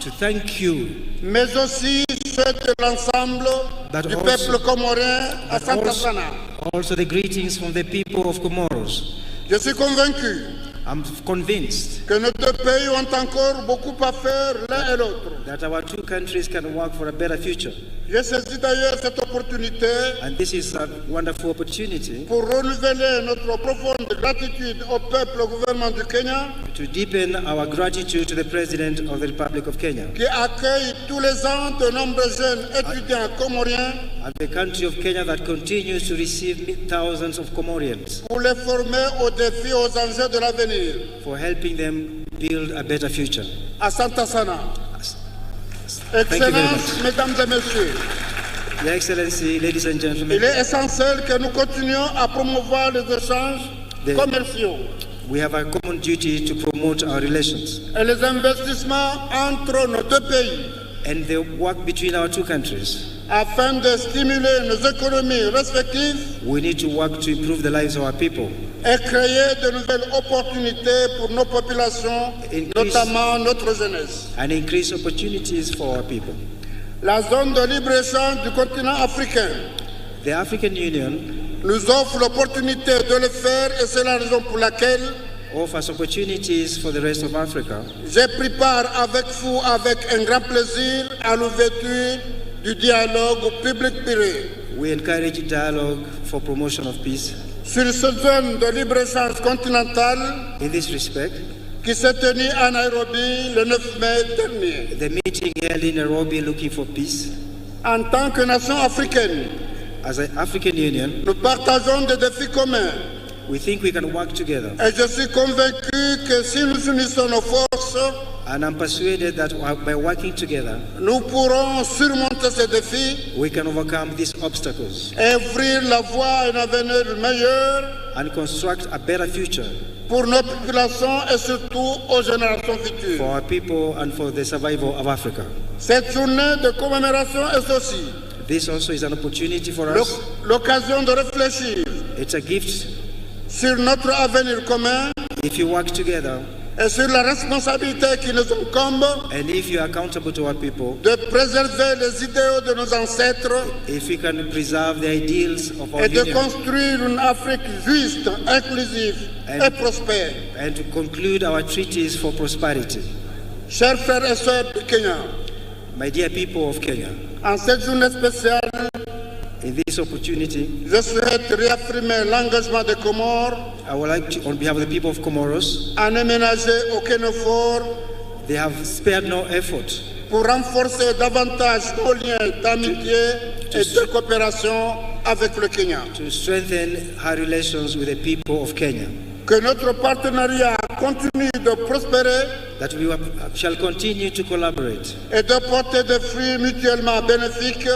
to thank you, mais aussi ceux de l'ensemble du peuple comorien à Santa Sana. Also the greetings from the people of Comoros. Je suis convaincu I'm convinced que nos deux pays ont encore beaucoup à faire l'un et l'autre. that our two countries can work for a better future. J'ai saisi d'ailleurs cette opportunité And this is a wonderful opportunity pour renouveler notre profonde gratitude au peuple, au gouvernement du Kenya, to deepen our gratitude to the President of the Republic of Kenya qui accueille tous les ans de nombreux jeunes étudiants comoriens and the country of Kenya that continues to receive thousands of Comorians pour les former aux défis, aux enjeux de l'avenir. for helping them build a better future. À Santa Sana. Thank you very Excellences, much. Mesdames et Messieurs, Your Excellency, ladies and il gentlemen, est essentiel que nous continuions à promouvoir les échanges commerciaux we have a common duty to promote our relations et les investissements entre nos deux pays and the work between our two countries. afin de stimuler nos économies respectives We need to work to improve the lives of our people et créer de nouvelles opportunités pour nos populations, notamment notre jeunesse. and increase opportunities for our people. La zone de libre-échange du continent africain The African Union nous offre l'opportunité de le faire et c'est la raison pour laquelle offers opportunities for the rest of Africa. j'ai pris part avec vous avec un grand plaisir à l'ouverture du dialogue public-privé We encourage dialogue for promotion of peace. sur cette zone de libre-échange continentale In this respect, qui s'est tenue à Nairobi le 9 mai dernier. the meeting held in Nairobi looking for peace. En tant que nation africaine, As an African Union, nous partageons des défis communs we think we can work together. et je suis convaincu que si nous unissons nos forces, And I'm persuaded that by working together, nous pourrons surmonter ces défis we can overcome these obstacles et ouvrir la voie à un avenir meilleur and construct a better future pour nos populations et surtout aux générations futures. for our people and for the survival of Africa. Cette journée de commémoration est aussi This also is an opportunity for us. l'occasion de réfléchir It's a gift sur notre avenir commun if you work together et sur la responsabilité qui nous incombe and if you are accountable to our people, de préserver les idéaux de nos ancêtres if we can preserve the ideals of our et de union construire une Afrique juste, inclusive et prospère. and to conclude our treaties for prosperity. Chers frères et sœurs du Kenya, My dear people of Kenya, en cette journée spéciale, in this opportunity, je souhaite réaffirmer l'engagement des Comores I would like to, on behalf of the people of Comoros, à ne ménager aucun effort they have spared no effort pour renforcer davantage nos liens d'amitié et de coopération avec le Kenya. to strengthen our relations with the people of Kenya, Que notre partenariat continue de prospérer that we shall continue to collaborate et de porter des fruits mutuellement bénéfiques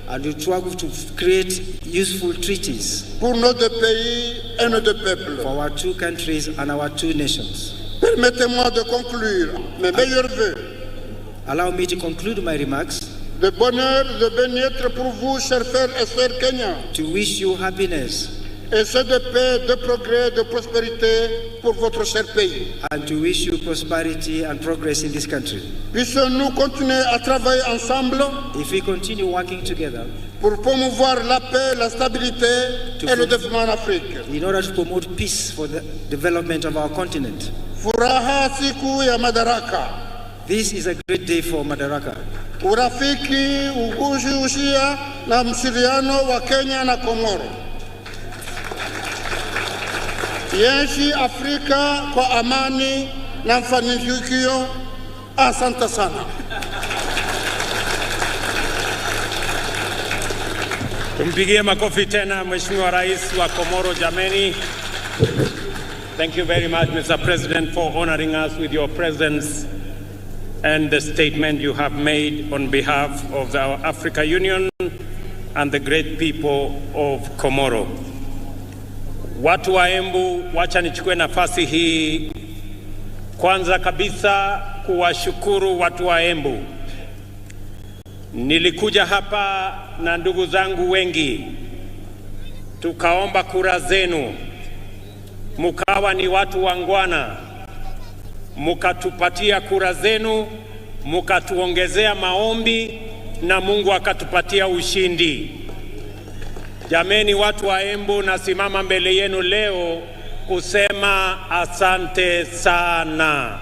and to try to create useful treaties pour nos deux pays et nos deux peuples. for our two countries and our two nations. Permettez-moi de conclure mes meilleurs vœux Allow me to conclude my remarks de bonheur, de bien-être pour vous, chers frères et sœurs kenyans, to wish you happiness et ceux de paix, de progrès, de prospérité pour votre cher pays. and to wish you prosperity and progress in this country. Puissions-nous continuer à travailler ensemble If we continue working together pour promouvoir la paix, la stabilité et le développement en Afrique. in order to promote peace for the development of our continent. Furaha siku ya Madaraka. This is a great day for Madaraka. Urafiki, ugushi, ushia na mshikamano wa Kenya na Komoro. Iishi Afrika kwa amani na mafanikio. Asante sana. Tumpigie makofi tena Mheshimiwa Rais wa Komoro jameni. Thank you very much, Mr. President, for honoring us with your presence and the statement you have made on behalf of our Africa Union and the great people of Komoro. Watu wa Embu, wacha nichukue nafasi hii kwanza kabisa kuwashukuru watu wa Embu. Nilikuja hapa na ndugu zangu wengi, tukaomba kura zenu, mukawa ni watu wangwana, mukatupatia kura zenu mukatuongezea maombi na Mungu akatupatia ushindi. Jameni, watu wa Embu, nasimama mbele yenu leo kusema asante sana.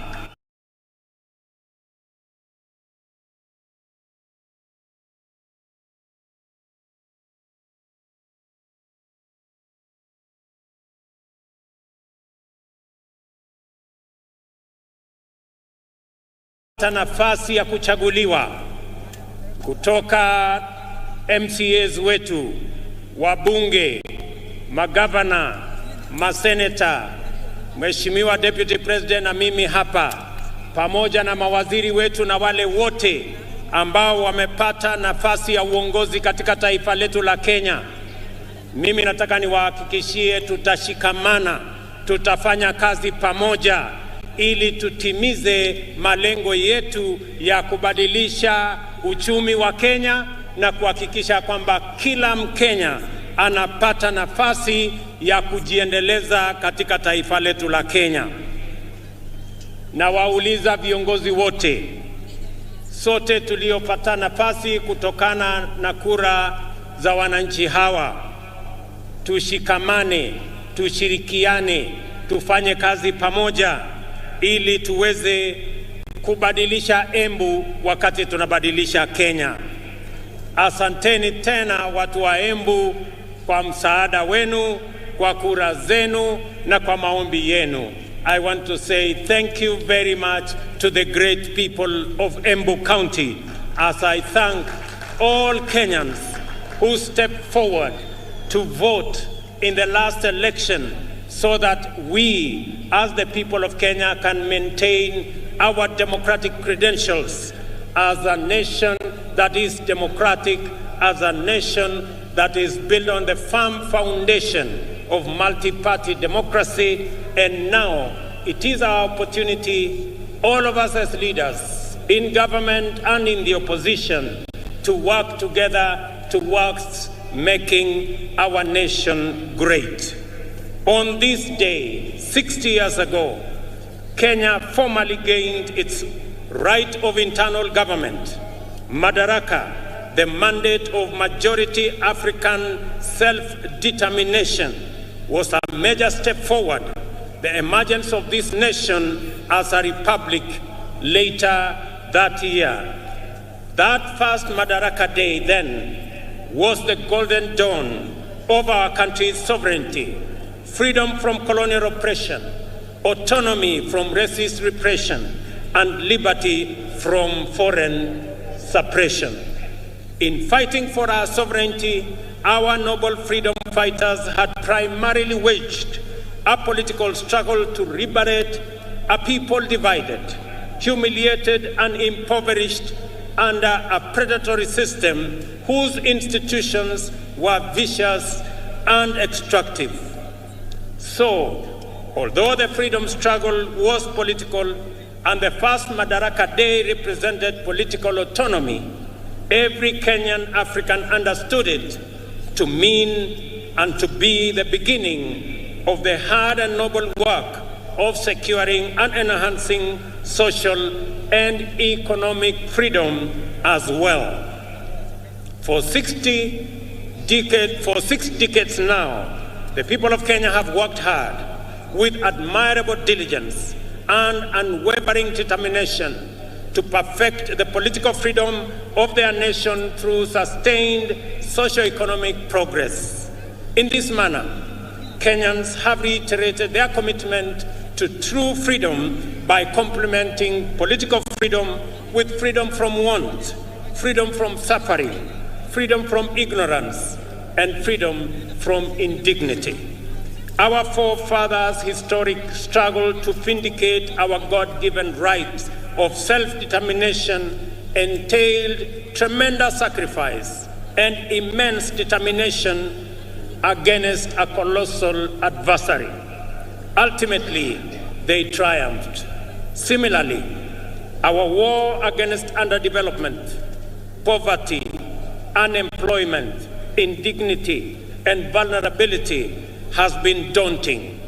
Nafasi ya kuchaguliwa kutoka MCAs wetu, wabunge, magavana, maseneta, Mheshimiwa Deputy President na mimi hapa, pamoja na mawaziri wetu na wale wote ambao wamepata nafasi ya uongozi katika taifa letu la Kenya. Mimi nataka niwahakikishie tutashikamana, tutafanya kazi pamoja ili tutimize malengo yetu ya kubadilisha uchumi wa Kenya na kuhakikisha kwamba kila Mkenya anapata nafasi ya kujiendeleza katika taifa letu la Kenya. Na wauliza viongozi wote, sote tuliopata nafasi kutokana na kura za wananchi hawa, tushikamane, tushirikiane, tufanye kazi pamoja ili tuweze kubadilisha Embu wakati tunabadilisha Kenya. Asanteni tena watu wa Embu kwa msaada wenu, kwa kura zenu na kwa maombi yenu. I want to say thank you very much to the great people of Embu County, as I thank all Kenyans who stepped forward to vote in the last election, so that we, as the people of Kenya, can maintain our democratic credentials as a nation that is democratic, as a nation that is built on the firm foundation of multi-party democracy. And now it is our opportunity, all of us as leaders in government and in the opposition, to work together towards making our nation great. On this day, 60 years ago, Kenya formally gained its right of internal government. Madaraka, the mandate of majority African self-determination, was a major step forward. The emergence of this nation as a republic later that year. That first Madaraka Day then was the golden dawn of our country's sovereignty, freedom from colonial oppression, autonomy from racist repression, and liberty from foreign suppression. In fighting for our sovereignty, our noble freedom fighters had primarily waged a political struggle to liberate a people divided, humiliated, and impoverished under a predatory system whose institutions were vicious and extractive. So, although the freedom struggle was political and the first Madaraka Day represented political autonomy, every Kenyan African understood it to mean and to be the beginning of the hard and noble work of securing and enhancing social and economic freedom as well. For 6 decades now, the people of Kenya have worked hard with admirable diligence and unwavering determination to perfect the political freedom of their nation through sustained socio-economic progress. In this manner, Kenyans have reiterated their commitment to true freedom by complementing political freedom with freedom from want, freedom from suffering, freedom from ignorance, and freedom from indignity. Our forefathers' historic struggle to vindicate our God-given rights of self-determination entailed tremendous sacrifice and immense determination against a colossal adversary. Ultimately, they triumphed. Similarly, our war against underdevelopment, poverty, unemployment, indignity, and vulnerability has been daunting.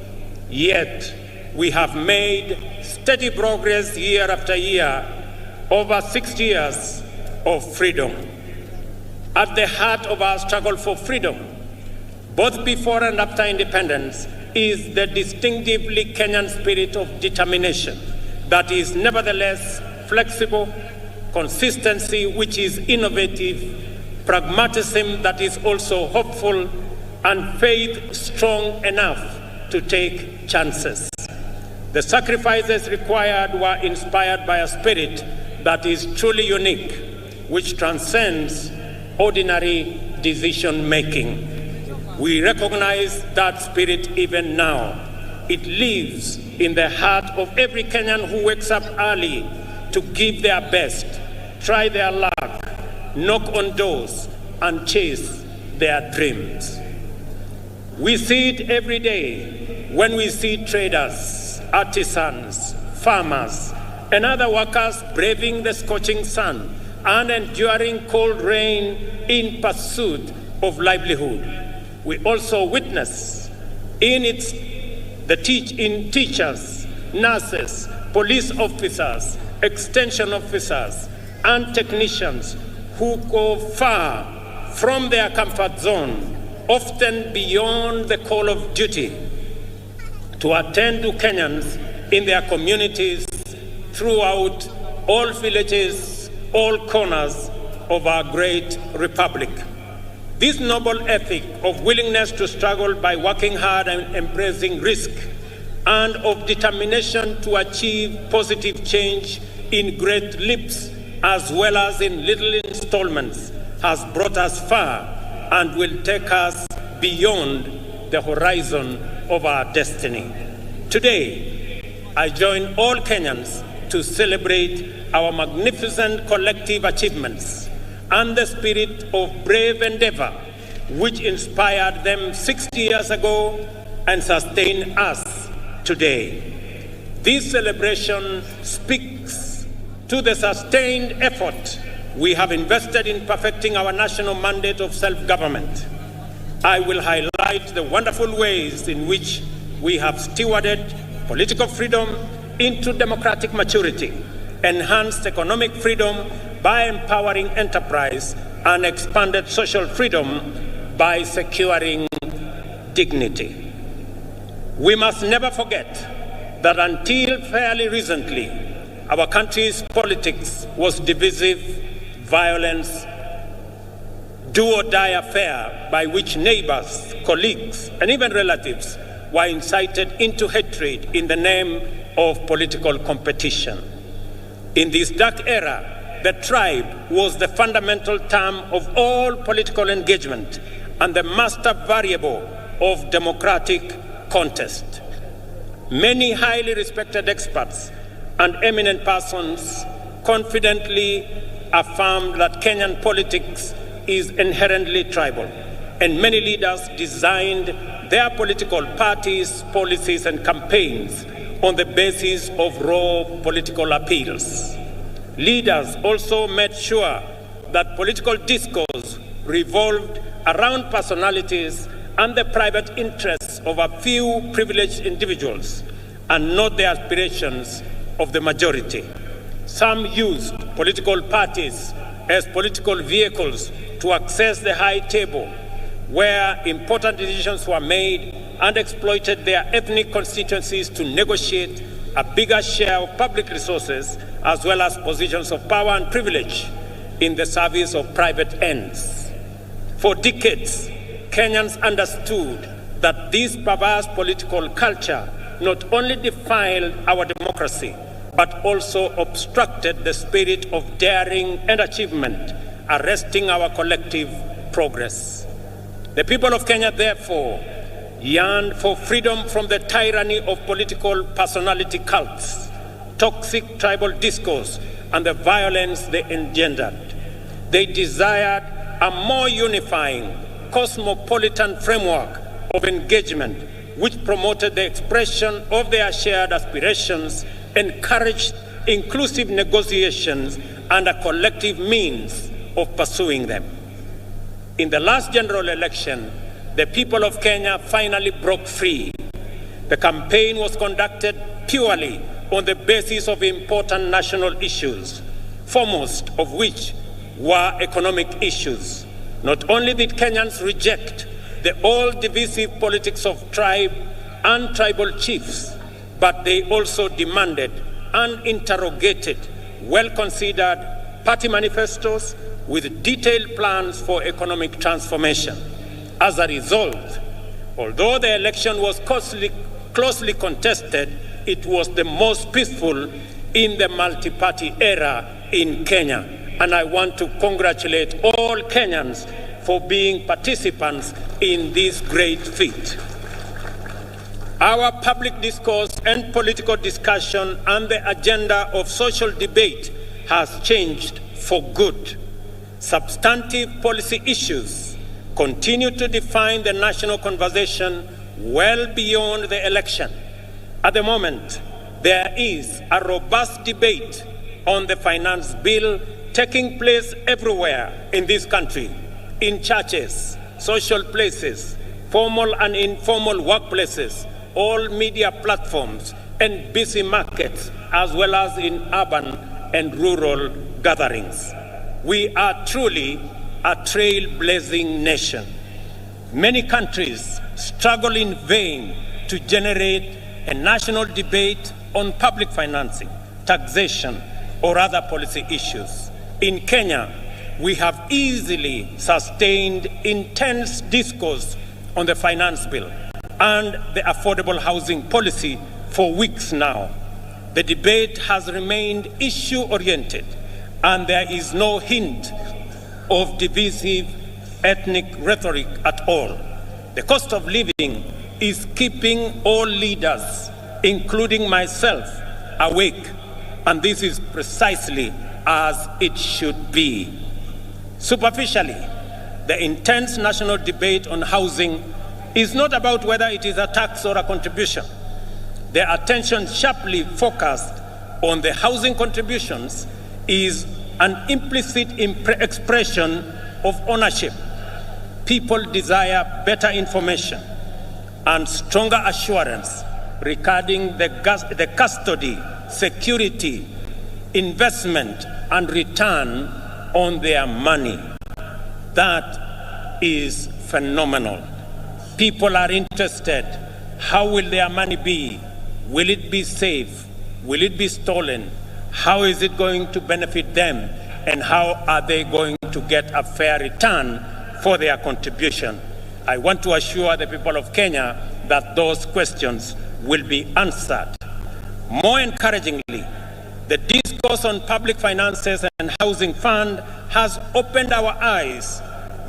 Yet, we have made steady progress year after year over 60 years of freedom. At the heart of our struggle for freedom, both before and after independence, is the distinctively Kenyan spirit of determination that is nevertheless flexible, consistency which is innovative, pragmatism that is also hopeful, and faith strong enough to take chances. The sacrifices required were inspired by a spirit that is truly unique, which transcends ordinary decision-making. We recognize that spirit even now. It lives in the heart of every Kenyan who wakes up early to give their best, try their luck, knock on doors, and chase their dreams. We see it every day when we see traders, artisans, farmers, and other workers braving the scorching sun and enduring cold rain in pursuit of livelihood. We also witness in teachers, nurses, police officers, extension officers, and technicians who go far from their comfort zone, often beyond the call of duty, to attend to Kenyans in their communities throughout all villages, all corners of our great republic. This noble ethic of willingness to struggle by working hard and embracing risk, and of determination to achieve positive change in great leaps as well as in little installments, has brought us far and will take us beyond the horizon of our destiny. Today, I join all Kenyans to celebrate our magnificent collective achievements and the spirit of brave endeavor which inspired them 60 years ago and sustain us today. This celebration speaks to the sustained effort we have invested in perfecting our national mandate of self-government. I will highlight the wonderful ways in which we have stewarded political freedom into democratic maturity, enhanced economic freedom by empowering enterprise, and expanded social freedom by securing dignity. We must never forget that until fairly recently, our country's politics was divisive, violence, do-or-die affair by which neighbors, colleagues, and even relatives were incited into hatred in the name of political competition. In this dark era, the tribe was the fundamental term of all political engagement and the master variable of democratic contest. Many highly respected experts and eminent persons confidently affirmed that Kenyan politics is inherently tribal, and many leaders designed their political parties, policies, and campaigns on the basis of raw political appeals. Leaders also made sure that political discourse revolved around personalities and the private interests of a few privileged individuals and not the aspirations of the majority. Some used political parties as political vehicles to access the high table where important decisions were made and exploited their ethnic constituencies to negotiate a bigger share of public resources as well as positions of power and privilege in the service of private ends. For decades, Kenyans understood that this perverse political culture not only defiled our democracy, but also obstructed the spirit of daring and achievement, arresting our collective progress. The people of Kenya, therefore, yearned for freedom from the tyranny of political personality cults, toxic tribal discourse, and the violence they engendered. They desired a more unifying, cosmopolitan framework of engagement which promoted the expression of their shared aspirations, encouraged inclusive negotiations, and a collective means of pursuing them. In the last general election, the people of Kenya finally broke free. The campaign was conducted purely on the basis of important national issues. foremost of which were economic issues. Not only did Kenyans reject the all-divisive politics of tribe and tribal chiefs, but they also demanded and interrogated well-considered party manifestos with detailed plans for economic transformation. As a result, although the election was closely contested, it was the most peaceful in the multi-party era in Kenya. And I want to congratulate all Kenyans for being participants in this great feat. Our public discourse and political discussion and the agenda of social debate has changed for good. Substantive policy issues continue to define the national conversation well beyond the election. At the moment, there is a robust debate on the finance bill taking place everywhere in this country, in churches, social places, formal and informal workplaces, all media platforms, and busy markets, as well as in urban and rural gatherings. We are truly a trailblazing nation. Many countries struggle in vain to generate a national debate on public financing, taxation, or other policy issues. In Kenya, we have easily sustained intense discourse on the finance bill and the affordable housing policy for weeks now. The debate has remained issue-oriented, and there is no hint of divisive ethnic rhetoric at all. The cost of living is keeping all leaders, including myself, awake, and this is precisely as it should be. Superficially, the intense national debate on housing is not about whether it is a tax or a contribution. The attention sharply focused on the housing contributions is an implicit expression of ownership. People desire better information and stronger assurance regarding the custody, security, investment, and return on their money. That is phenomenal. People are interested. How will their money be? Will it be safe? Will it be stolen? How is it going to benefit them? And how are they going to get a fair return for their contribution? I want to assure the people of Kenya that those questions will be answered. More encouragingly, the discourse on public finances and housing fund has opened our eyes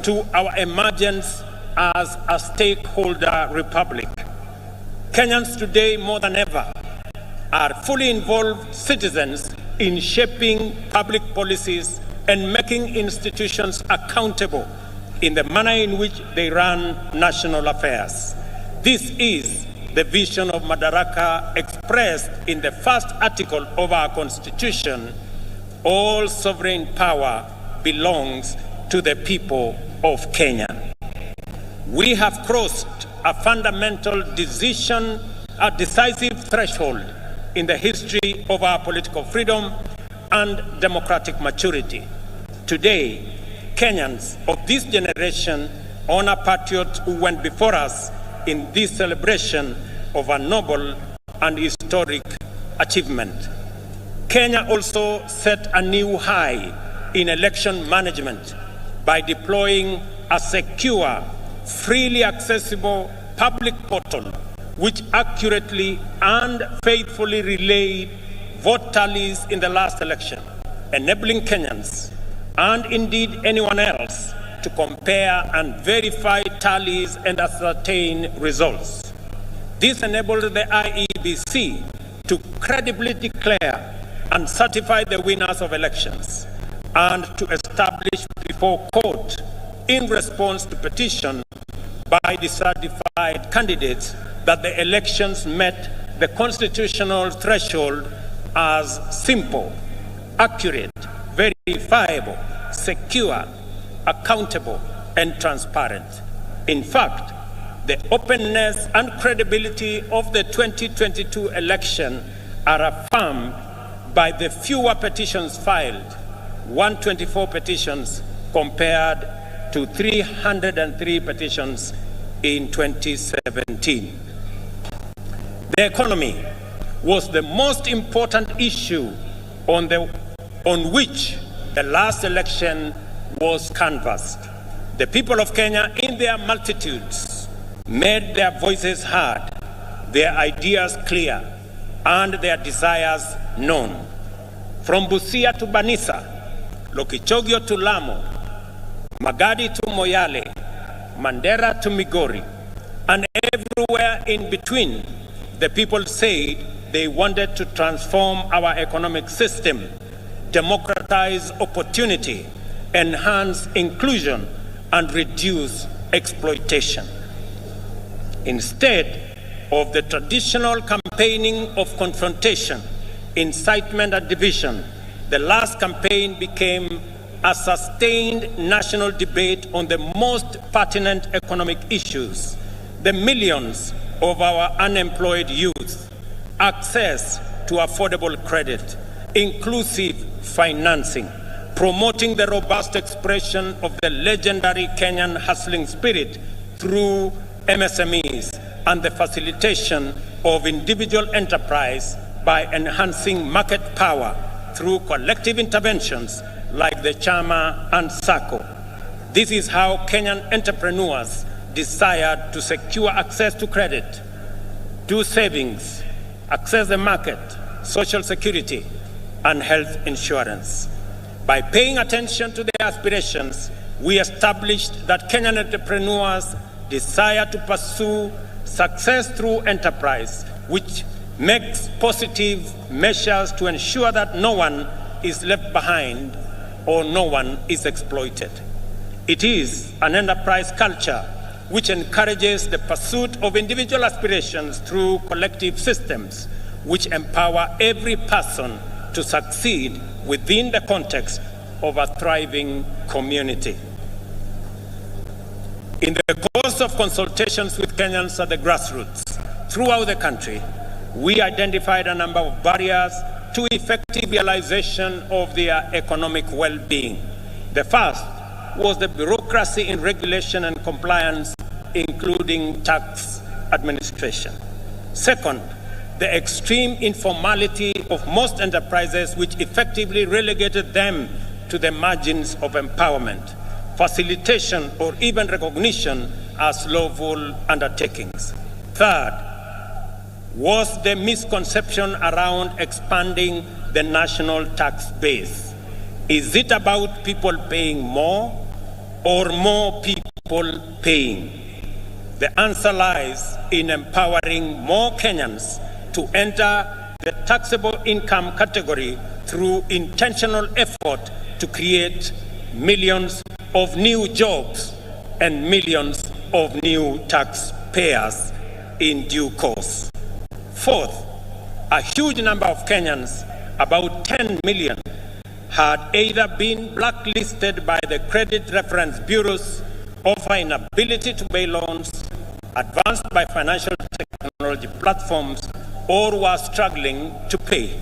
to our emergence as a stakeholder republic. Kenyans today, more than ever, are fully involved citizens in shaping public policies and making institutions accountable in the manner in which they run national affairs. This is the vision of Madaraka expressed in the first article of our Constitution. All sovereign power belongs to the people of Kenya. We have crossed a fundamental decisive threshold in the history of our political freedom and democratic maturity. Today, Kenyans of this generation honor patriots who went before us in this celebration of a noble and historic achievement. Kenya also set a new high in election management by deploying a secure, freely accessible public portal which accurately and faithfully relayed vote tallies in the last election, enabling Kenyans, and indeed anyone else, to compare and verify tallies and ascertain results. This enabled the IEBC to credibly declare and certify the winners of elections and to establish before court, in response to petition by dissatisfied candidates, that the elections met the constitutional threshold as simple, accurate, verifiable, secure, accountable, and transparent. In fact, the openness and credibility of the 2022 election are affirmed by the fewer petitions filed 124 petitions compared to 303 petitions in 2017. The economy was the most important issue on which the last election was canvassed. The people of Kenya, in their multitudes, made their voices heard, their ideas clear, and their desires known. From Busia to Banisa, Lokichogio to Lamu, Magadi to Moyale, Mandera to Migori, and everywhere in between, the people said they wanted to transform our economic system, democratize opportunity, enhance inclusion, and reduce exploitation. Instead of the traditional campaigning of confrontation, incitement, and division, the last campaign became a sustained national debate on the most pertinent economic issues: the millions of our unemployed youth, access to affordable credit, inclusive financing, promoting the robust expression of the legendary Kenyan hustling spirit through MSMEs, and the facilitation of individual enterprise by enhancing market power through collective interventions like the Chama and SACCO. This is how Kenyan entrepreneurs desired to secure access to credit, do savings, access the market, social security, and health insurance. By paying attention to their aspirations, we established that Kenyan entrepreneurs desire to pursue success through enterprise, which makes positive measures to ensure that no one is left behind or no one is exploited. It is an enterprise culture which encourages the pursuit of individual aspirations through collective systems, which empower every person to succeed within the context of a thriving community. In the course of consultations with Kenyans at the grassroots throughout the country, we identified a number of barriers to effective realization of their economic well-being. The first was the bureaucracy in regulation and compliance, including tax administration. Second, the extreme informality of most enterprises, which effectively relegated them to the margins of empowerment, facilitation, or even recognition as lawful undertakings. Third was the misconception around expanding the national tax base. Is it about people paying more or more people paying? The answer lies in empowering more Kenyans to enter the taxable income category through intentional effort to create millions of new jobs and millions of new taxpayers in due course. Fourth, a huge number of Kenyans, about 10 million, had either been blacklisted by the credit reference bureaus, or for inability to pay loans advanced by financial technology platforms, or were struggling to pay.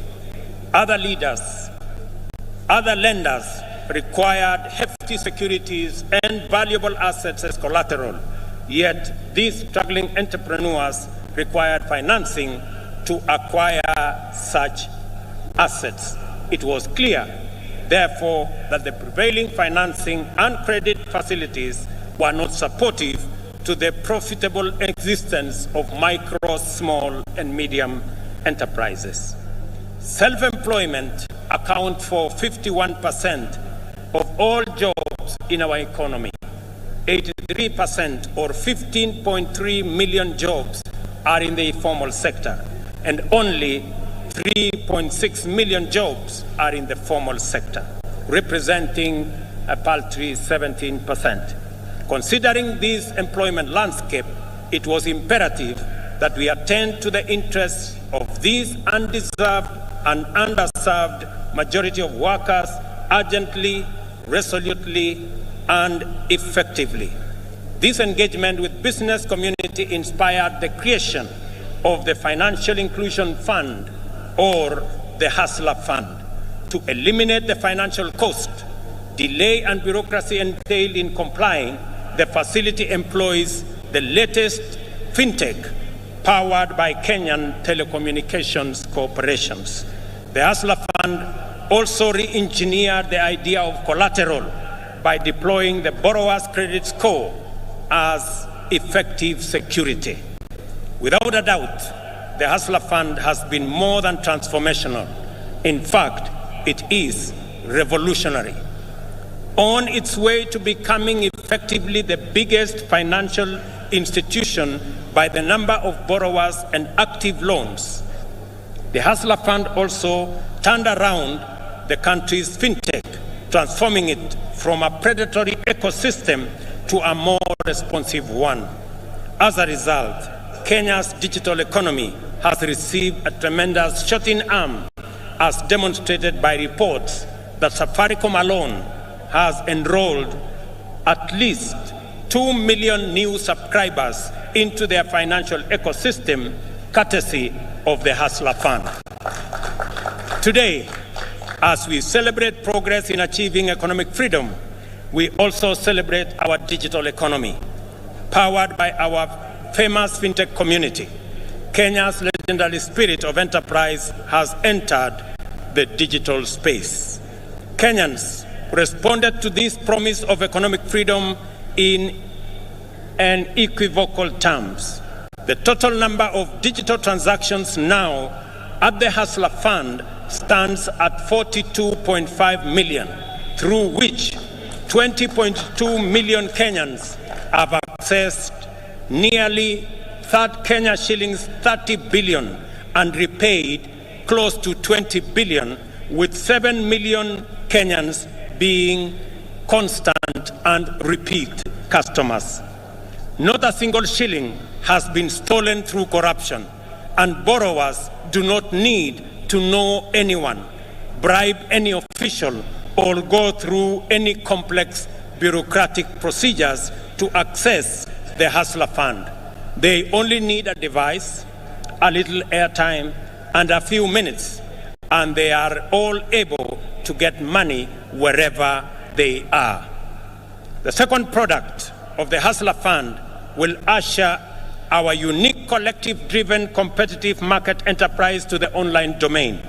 Other lenders required hefty securities and valuable assets as collateral, yet these struggling entrepreneurs required financing to acquire such assets. It was clear, therefore, that the prevailing financing and credit facilities were not supportive to the profitable existence of micro, small, and medium enterprises. Self-employment accounts for 51% of all jobs in our economy. 83% or 15.3 million jobs are in the informal sector, and only 3.6 million jobs are in the formal sector, representing a paltry 17%. Considering this employment landscape, it was imperative that we attend to the interests of these undeserved and underserved majority of workers urgently, resolutely, and effectively. This engagement with business community inspired the creation of the Financial Inclusion Fund, or the Hustler Fund, to eliminate the financial cost, delay and bureaucracy entailed in complying, the facility employs the latest fintech powered by Kenyan telecommunications corporations. The Hustler Fund also re-engineered the idea of collateral by deploying the borrower's credit score as effective security. Without a doubt, the Hustler Fund has been more than transformational. In fact, it is revolutionary. On its way to becoming effectively the biggest financial institution by the number of borrowers and active loans, the Hustler Fund also turned around the country's fintech, transforming it from a predatory ecosystem to a more responsive one. As a result, Kenya's digital economy has received a tremendous shot in arm, as demonstrated by reports that Safaricom alone has enrolled at least 2 million new subscribers into their financial ecosystem, courtesy of the Hustler Fund. Today, as we celebrate progress in achieving economic freedom, we also celebrate our digital economy, powered by our famous fintech community. Kenya's legendary spirit of enterprise has entered the digital space. Kenyans responded to this promise of economic freedom in unequivocal terms. The total number of digital transactions now at the Hustler Fund stands at 42.5 million, through which 20.2 million Kenyans have accessed nearly Kenya shillings 30 billion and repaid close to 20 billion, with 7 million Kenyans being constant and repeat customers. Not a single shilling has been stolen through corruption, and borrowers do not need to know anyone, bribe any official, or go through any complex bureaucratic procedures to access the Hustler Fund. They only need a device, a little airtime, and a few minutes, and they are all able to get money wherever they are. The second product of the Hustler Fund will usher our unique collective-driven competitive market enterprise to the online domain.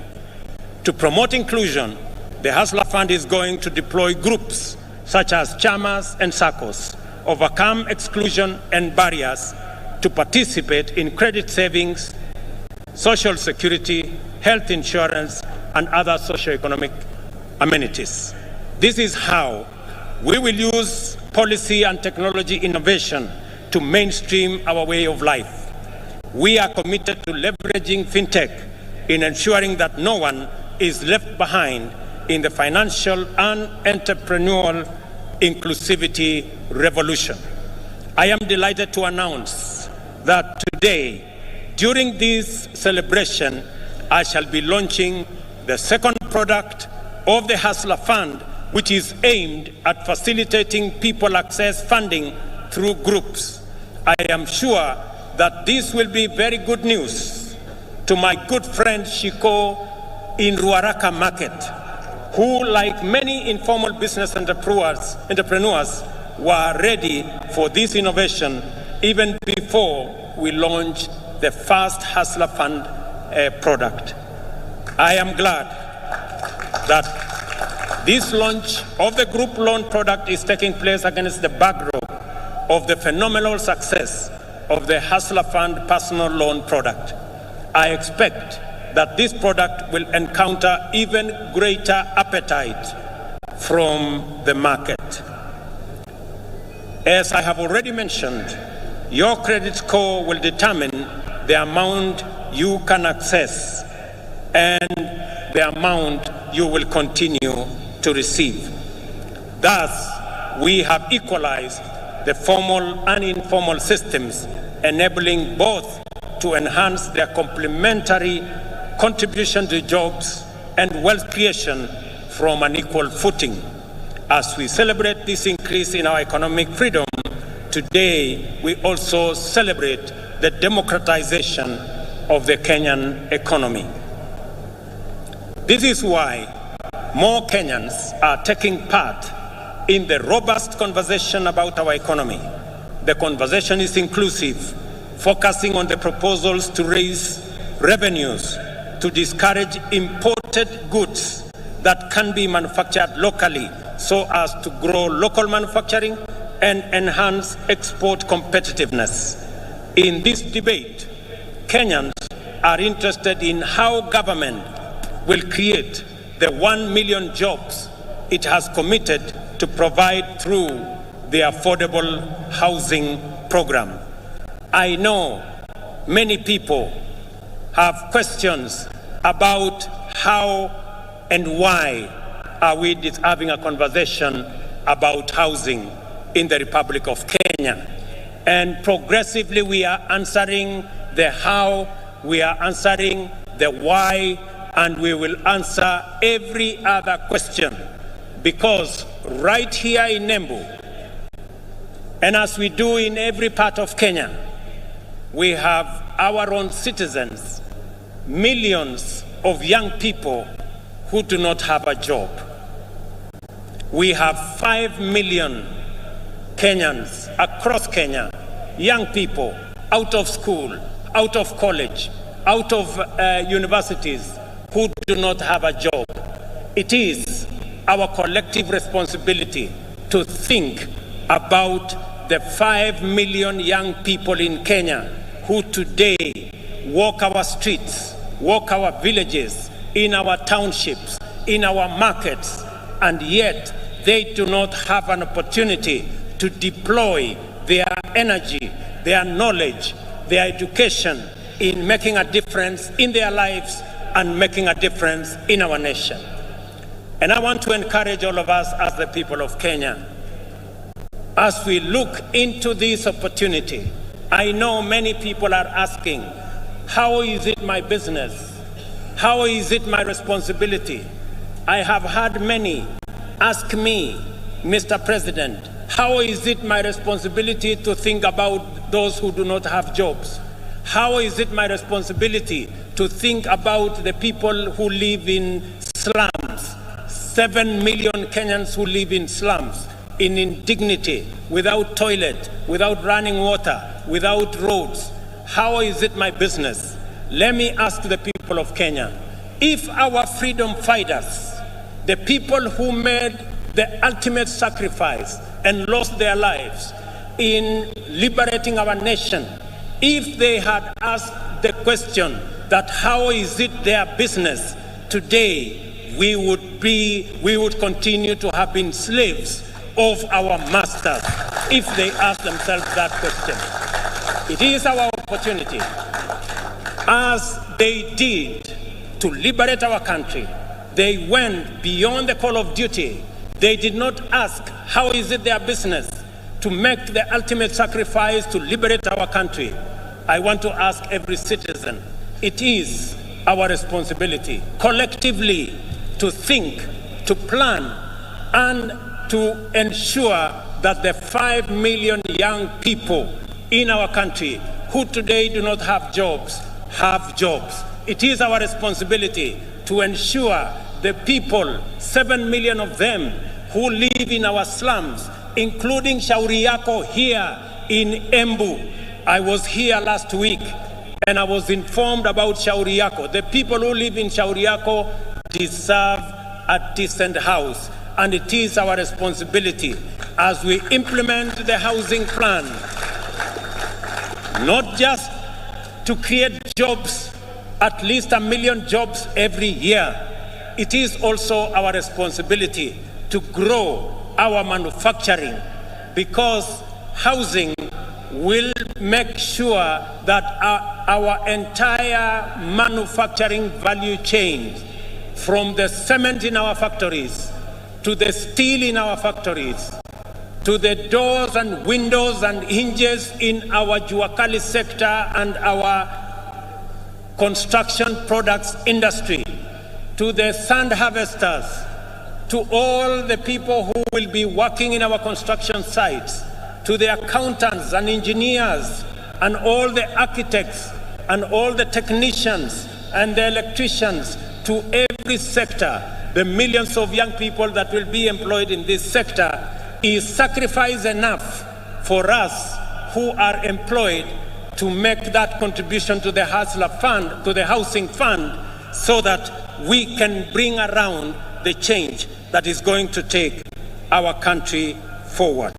To promote inclusion, the Hustler Fund is going to deploy groups such as chamas and SACCOs, overcome exclusion and barriers to participate in credit savings, social security, health insurance, and other socio-economic amenities. This is how we will use policy and technology innovation to mainstream our way of life. We are committed to leveraging fintech in ensuring that no one is left behind in the financial and entrepreneurial inclusivity revolution. I am delighted to announce that today, during this celebration, I shall be launching the second product of the Hustler Fund, which is aimed at facilitating people access funding through groups. I am sure that this will be very good news to my good friend Shiko in Madaraka market, who, like many informal business entrepreneurs, were ready for this innovation even before we launched the first Hustler Fund product. I am glad that this launch of the group loan product is taking place against the backdrop of the phenomenal success of the Hustler Fund personal loan product. I expect that this product will encounter even greater appetite from the market. As I have already mentioned, your credit score will determine the amount you can access and the amount you will continue to receive. Thus, we have equalized the formal and informal systems, enabling both to enhance their complementary contribution to jobs and wealth creation from an equal footing. As we celebrate this increase in our economic freedom, today we also celebrate the democratization of the Kenyan economy. This is why more Kenyans are taking part in the robust conversation about our economy. The conversation is inclusive, focusing on the proposals to raise revenues, to discourage imported goods that can be manufactured locally so as to grow local manufacturing and enhance export competitiveness. In this debate, Kenyans are interested in how government will create the 1 million jobs it has committed to provide through the affordable housing program. I know many people have questions about how and why are we having a conversation about housing in the Republic of Kenya. And progressively we are answering the how, we are answering the why, and we will answer every other question. Because right here in Embu, and as we do in every part of Kenya, we have our own citizens, millions of young people who do not have a job. We have 5 million Kenyans across Kenya, young people out of school, out of college, out of universities who do not have a job. It is our collective responsibility to think about the 5 million young people in Kenya who today walk our streets, walk our villages, in our townships, in our markets, and yet they do not have an opportunity to deploy their energy, their knowledge, their education in making a difference in their lives and making a difference in our nation. And I want to encourage all of us as the people of Kenya, as we look into this opportunity. I know many people are asking, how is it my business? How is it my responsibility? I have had many ask me, Mr. President, how is it my responsibility to think about those who do not have jobs? How is it my responsibility to think about the people who live in slums? 7 million Kenyans who live in slums, in indignity, without toilet, without running water, without roads. How is it my business? Let me ask the people of Kenya, if our freedom fighters, the people who made the ultimate sacrifice and lost their lives in liberating our nation, if they had asked the question that how is it their business, today we would continue to have been slaves of our masters if they asked themselves that question. It is our opportunity, as they did, to liberate our country. They went beyond the call of duty. They did not ask, how is it their business to make the ultimate sacrifice to liberate our country? I want to ask every citizen, it is our responsibility collectively to think, to plan, and to ensure that the 5 million young people in our country who today do not have jobs, have jobs. It is our responsibility to ensure the people, 7 million of them, who live in our slums, including Shauri Yako here in Embu. I was here last week and I was informed about Shauri Yako. The people who live in Shauri Yako deserve a decent house, and it is our responsibility as we implement the housing plan, not just to create jobs, at least 1 million jobs every year. It is also our responsibility to grow our manufacturing, because housing will make sure that our entire manufacturing value chain, from the cement in our factories, to the steel in our factories, to the doors and windows and hinges in our Juakali sector and our construction products industry, to the sand harvesters, to all the people who will be working in our construction sites, to the accountants and engineers and all the architects and all the technicians and the electricians, to every sector. the millions of young people that will be employed in this sector is sacrifice enough for us who are employed to make that contribution to the hustler fund, to the housing fund, so that we can bring around the change that is going to take our country forward.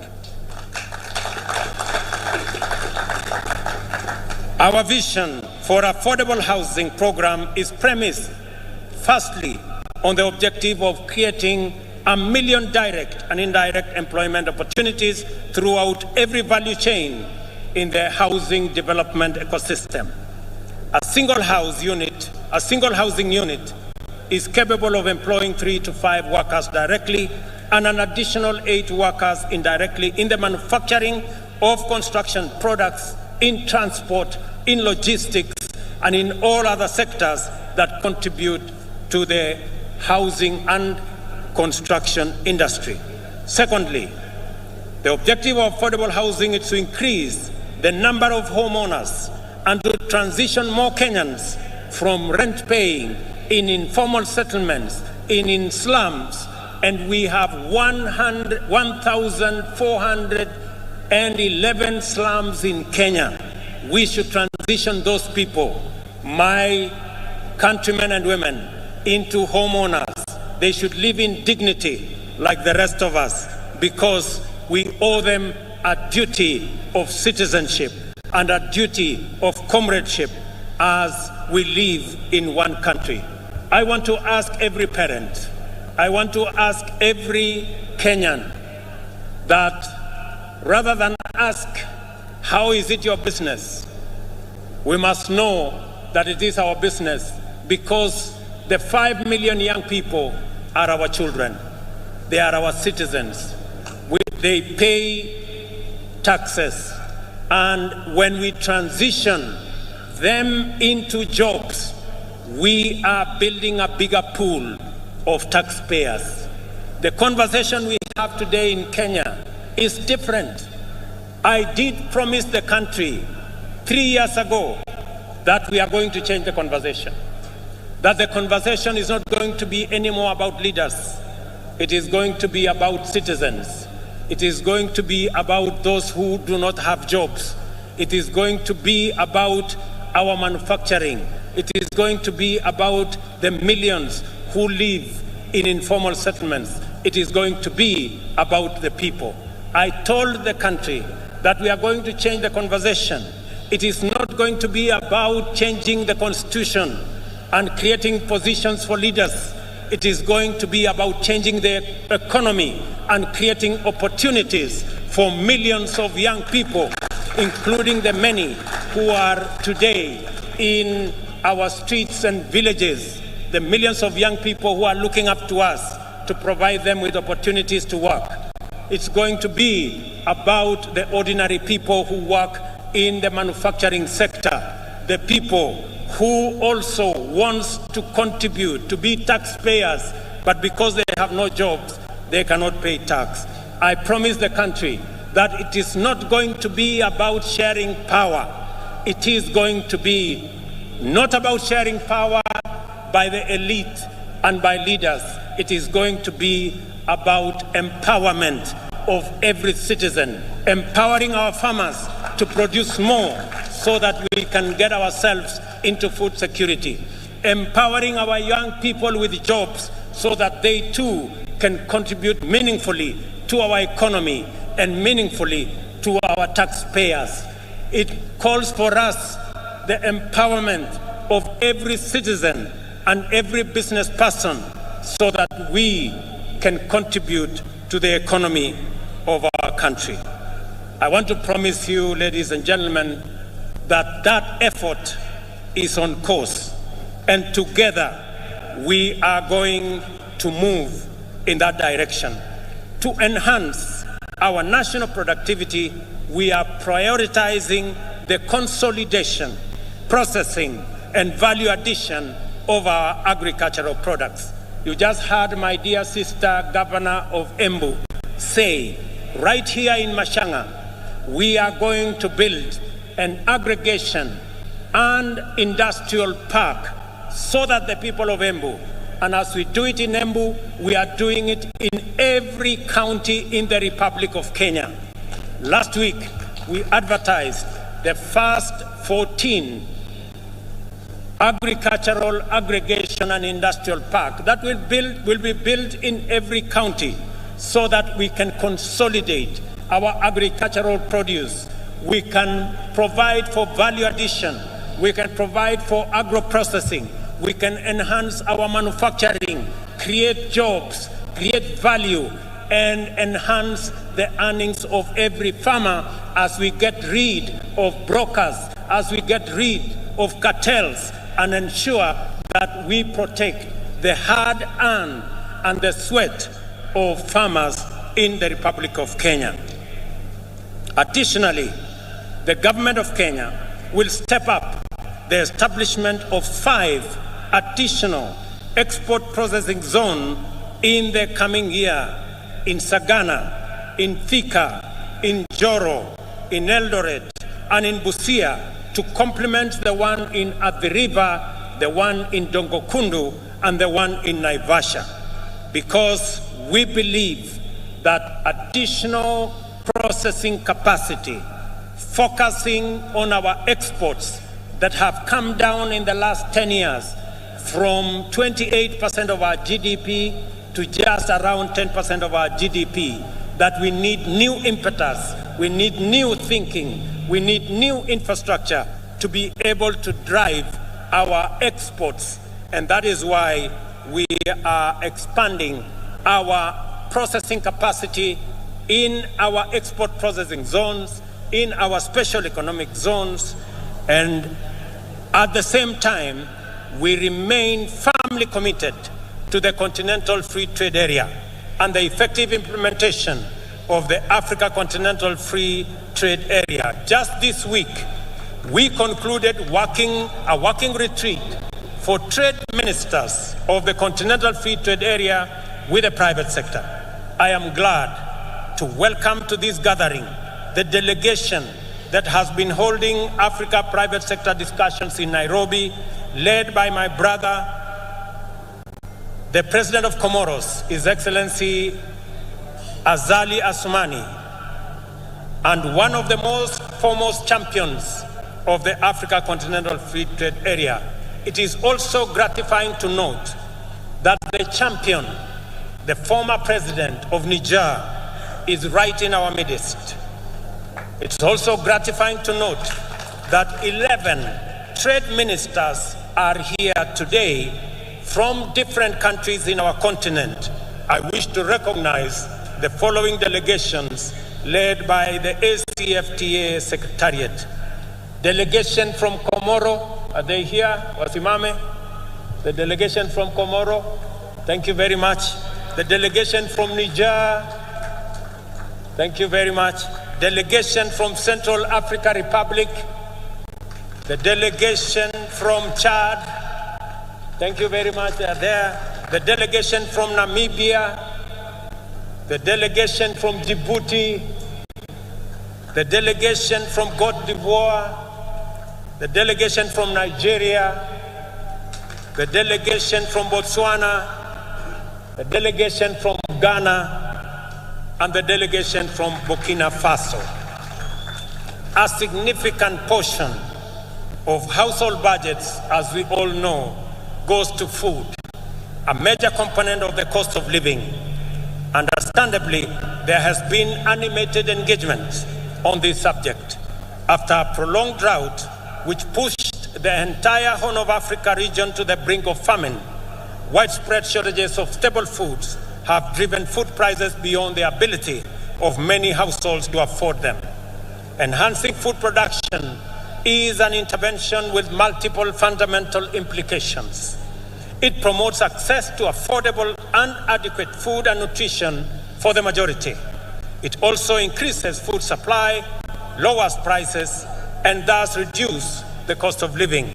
Our vision for affordable housing program is premised, firstly, on the objective of creating 1 million direct and indirect employment opportunities throughout every value chain in the housing development ecosystem. A single housing unit is capable of employing 3 to 5 workers directly and an additional 8 workers indirectly in the manufacturing of construction products, in transport, in logistics, and in all other sectors that contribute to the housing and construction industry. Secondly, the objective of affordable housing is to increase the number of homeowners and to transition more Kenyans from rent-paying in informal settlements, in slums, and we have 1,411 slums in Kenya. We should transition those people, my countrymen and women, into homeowners. They should live in dignity like the rest of us, because we owe them a duty of citizenship and a duty of comradeship as we live in one country. I want to ask every parent, I want to ask every Kenyan that rather than ask, how is it your business? We must know that it is our business, because the 5 million young people are our children. They are our citizens. They pay taxes. And when we transition them into jobs, we are building a bigger pool of taxpayers. The conversation we have today in Kenya is different. I did promise the country 3 years ago that we are going to change the conversation. That the conversation is not going to be anymore about leaders. It is going to be about citizens. It is going to be about those who do not have jobs. It is going to be about our manufacturing. It is going to be about the millions who live in informal settlements. It is going to be about the people. I told the country that we are going to change the conversation. It is not going to be about changing the constitution and creating positions for leaders. It is going to be about changing the economy and creating opportunities for millions of young people, including the many who are today in our streets and villages, the millions of young people who are looking up to us to provide them with opportunities to work. It's going to be about the ordinary people who work in the manufacturing sector, the people who also wants to contribute, to be taxpayers, but because they have no jobs, they cannot pay tax. I promise the country that it is not going to be about sharing power. It is going to be not about sharing power by the elite and by leaders. It is going to be about empowerment of every citizen, empowering our farmers to produce more so that we can get ourselves into food security, empowering our young people with jobs so that they too can contribute meaningfully to our economy and meaningfully to our taxpayers. It calls for us the empowerment of every citizen and every business person so that we can contribute to the economy of our country. I want to promise you, ladies and gentlemen, that that effort is on course, and together we are going to move in that direction. To enhance our national productivity, we are prioritizing the consolidation, processing, and value addition of our agricultural products. You just heard my dear sister, Governor of Embu, say, right here in Mashanga, we are going to build an aggregation and industrial park so that the people of Embu And as we do it in Embu, we are doing it in every county in the Republic of Kenya. Last week, we advertised the first 14 agricultural aggregation and industrial park that will be built in every county so that we can consolidate our agricultural produce. We can provide for value addition. We can provide for agro-processing. We can enhance our manufacturing, create jobs, create value, and enhance the earnings of every farmer as we get rid of brokers, as we get rid of cartels, and ensure that we protect the hard-earned and the sweat of farmers in the Republic of Kenya. Additionally, the government of Kenya will step up the establishment of 5 additional export processing zones in the coming year in Sagana, in Thika, in Joro, in Eldoret, and in Busia to complement the one in Athi River, the one in Dongokundu, and the one in Naivasha, because we believe that additional processing capacity, focusing on our exports that have come down in the last 10 years from 28% of our GDP to just around 10% of our GDP, that we need new impetus, we need new thinking, we need new infrastructure to be able to drive our exports. And that is why we are expanding our processing capacity in our export processing zones, in our special economic zones, and at the same time, we remain firmly committed to the Continental Free Trade Area and the effective implementation of the Africa Continental Free Trade Area. Just this week, we concluded a working retreat for trade ministers of the Continental Free Trade Area with the private sector. I am glad to welcome to this gathering the delegation that has been holding Africa private sector discussions in Nairobi, led by my brother, the President of Comoros, His Excellency Azali Assoumani, and one of the most foremost champions of the Africa Continental Free Trade Area. It is also gratifying to note that the champion, the former president of Niger, is right in our midst. It's also gratifying to note that 11 trade ministers are here today from different countries in our continent. I wish to recognize the following delegations led by the ACFTA Secretariat. Delegation from Comoro, are they here? Wasimame? The delegation from Comoro, thank you very much. The delegation from Niger, thank you very much. Delegation from Central African Republic, the delegation from Chad, thank you very much, they are there. The delegation from Namibia, the delegation from Djibouti, the delegation from Côte d'Ivoire, the delegation from Nigeria, the delegation from Botswana, the delegation from Ghana, and the delegation from Burkina Faso. A significant portion of household budgets, as we all know, goes to food, a major component of the cost of living. Understandably, there has been animated engagement on this subject after a prolonged drought which pushed the entire Horn of Africa region to the brink of famine. Widespread shortages of staple foods have driven food prices beyond the ability of many households to afford them. Enhancing food production is an intervention with multiple fundamental implications. It promotes access to affordable and adequate food and nutrition for the majority. It also increases food supply, lowers prices, and thus reduces the cost of living.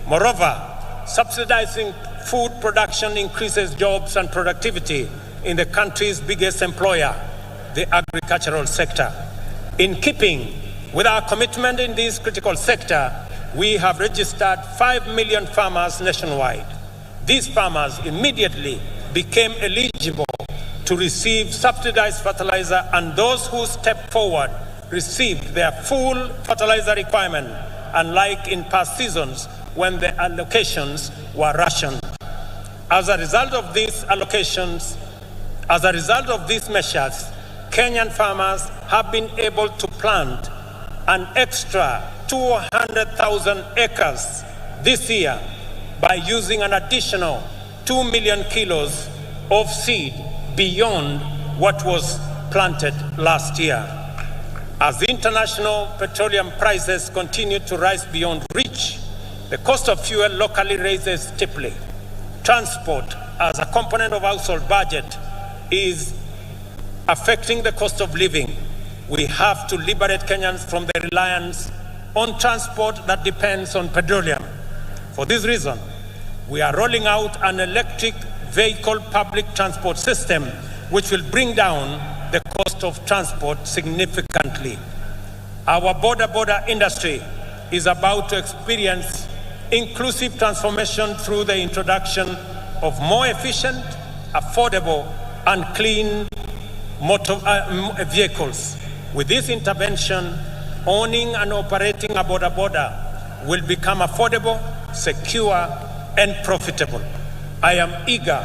Moreover, subsidizing food production increases jobs and productivity in the country's biggest employer, the agricultural sector. In keeping with our commitment in this critical sector, we have registered 5 million farmers nationwide. these farmers immediately became eligible to receive subsidized fertilizer, and those who stepped forward received their full fertilizer requirement, unlike in past seasons when the allocations were rationed. As a result of these measures, Kenyan farmers have been able to plant an extra 200,000 acres this year by using an additional 2 million kilos of seed beyond what was planted last year. As international petroleum prices continue to rise beyond reach, the cost of fuel locally rises steeply. Transport, as a component of household budget, is affecting the cost of living. We have to liberate Kenyans from the reliance on transport that depends on petroleum. For this reason, we are rolling out an electric vehicle public transport system which will bring down the cost of transport significantly. Our border industry is about to experience inclusive transformation through the introduction of more efficient, affordable, and clean motor vehicles. With this intervention, owning and operating a border will become affordable, secure, and profitable. I am eager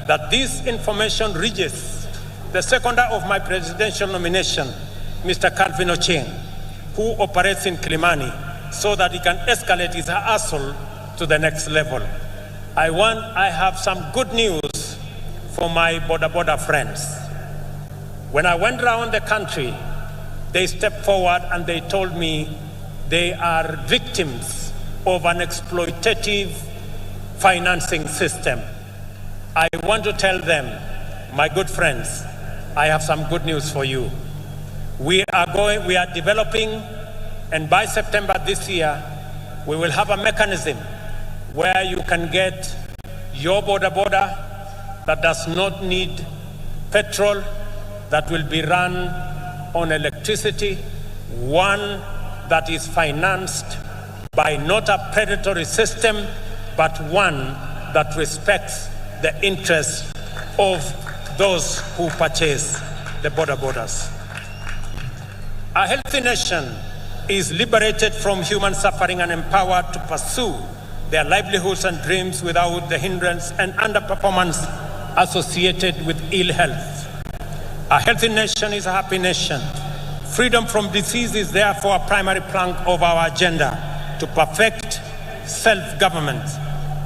that this information reaches the seconder of my presidential nomination, Mr. Calvin Ochieng, who operates in Kilimani, so that he can escalate his hustle to the next level. I have some good news for my border friends. When I went around the country, they stepped forward and they told me they are victims of an exploitative financing system. I want to tell them, my good friends, I have some good news for you. We are developing, and by September this year, we will have a mechanism where you can get your border that does not need petrol, that will be run on electricity, one that is financed by not a predatory system, but one that respects the interests of those who purchase the borders. A healthy nation is liberated from human suffering and empowered to pursue their livelihoods and dreams without the hindrance and underperformance associated with ill health. A healthy nation is a happy nation. Freedom from disease is therefore a primary plank of our agenda to perfect self-government.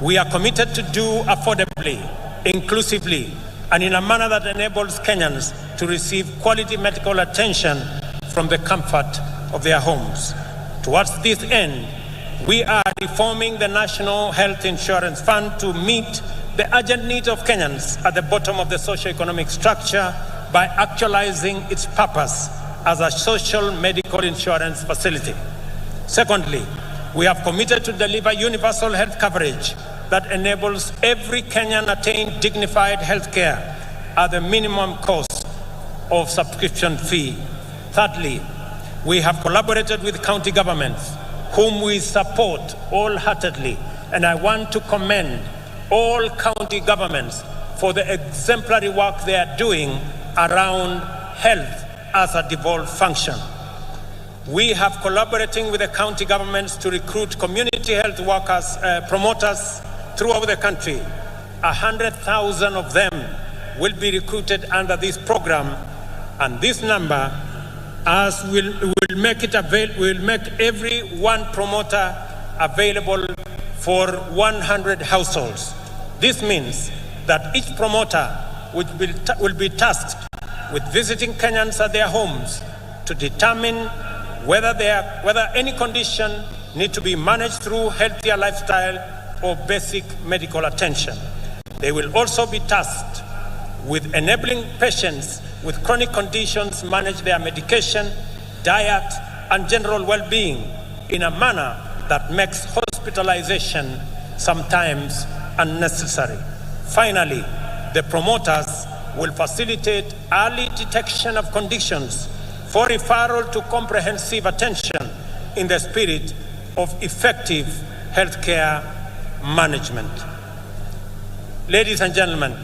We are committed to do affordably, inclusively, and in a manner that enables Kenyans to receive quality medical attention from the comfort of their homes. Towards this end, we are reforming the National Health Insurance Fund to meet the urgent needs of Kenyans at the bottom of the socio-economic structure by actualizing its purpose as a social medical insurance facility. Secondly, we have committed to deliver universal health coverage that enables every Kenyan attain dignified health care at the minimum cost of subscription fee. Thirdly, we have collaborated with county governments, whom we support wholeheartedly, and I want to commend all county governments for the exemplary work they are doing around health as a devolved function. We have collaborating with the county governments to recruit community health workers, promoters throughout the country. 100,000 of them will be recruited under this program, and this number will make every one promoter available for 100 households. This means that each promoter will be tasked with visiting Kenyans at their homes to determine whether any condition need to be managed through healthier lifestyle or basic medical attention. They will also be tasked with enabling patients with chronic conditions manage their medication, diet, and general well-being in a manner that makes hospitalization sometimes unnecessary. Finally, the promoters will facilitate early detection of conditions for referral to comprehensive attention in the spirit of effective healthcare management. Ladies and gentlemen,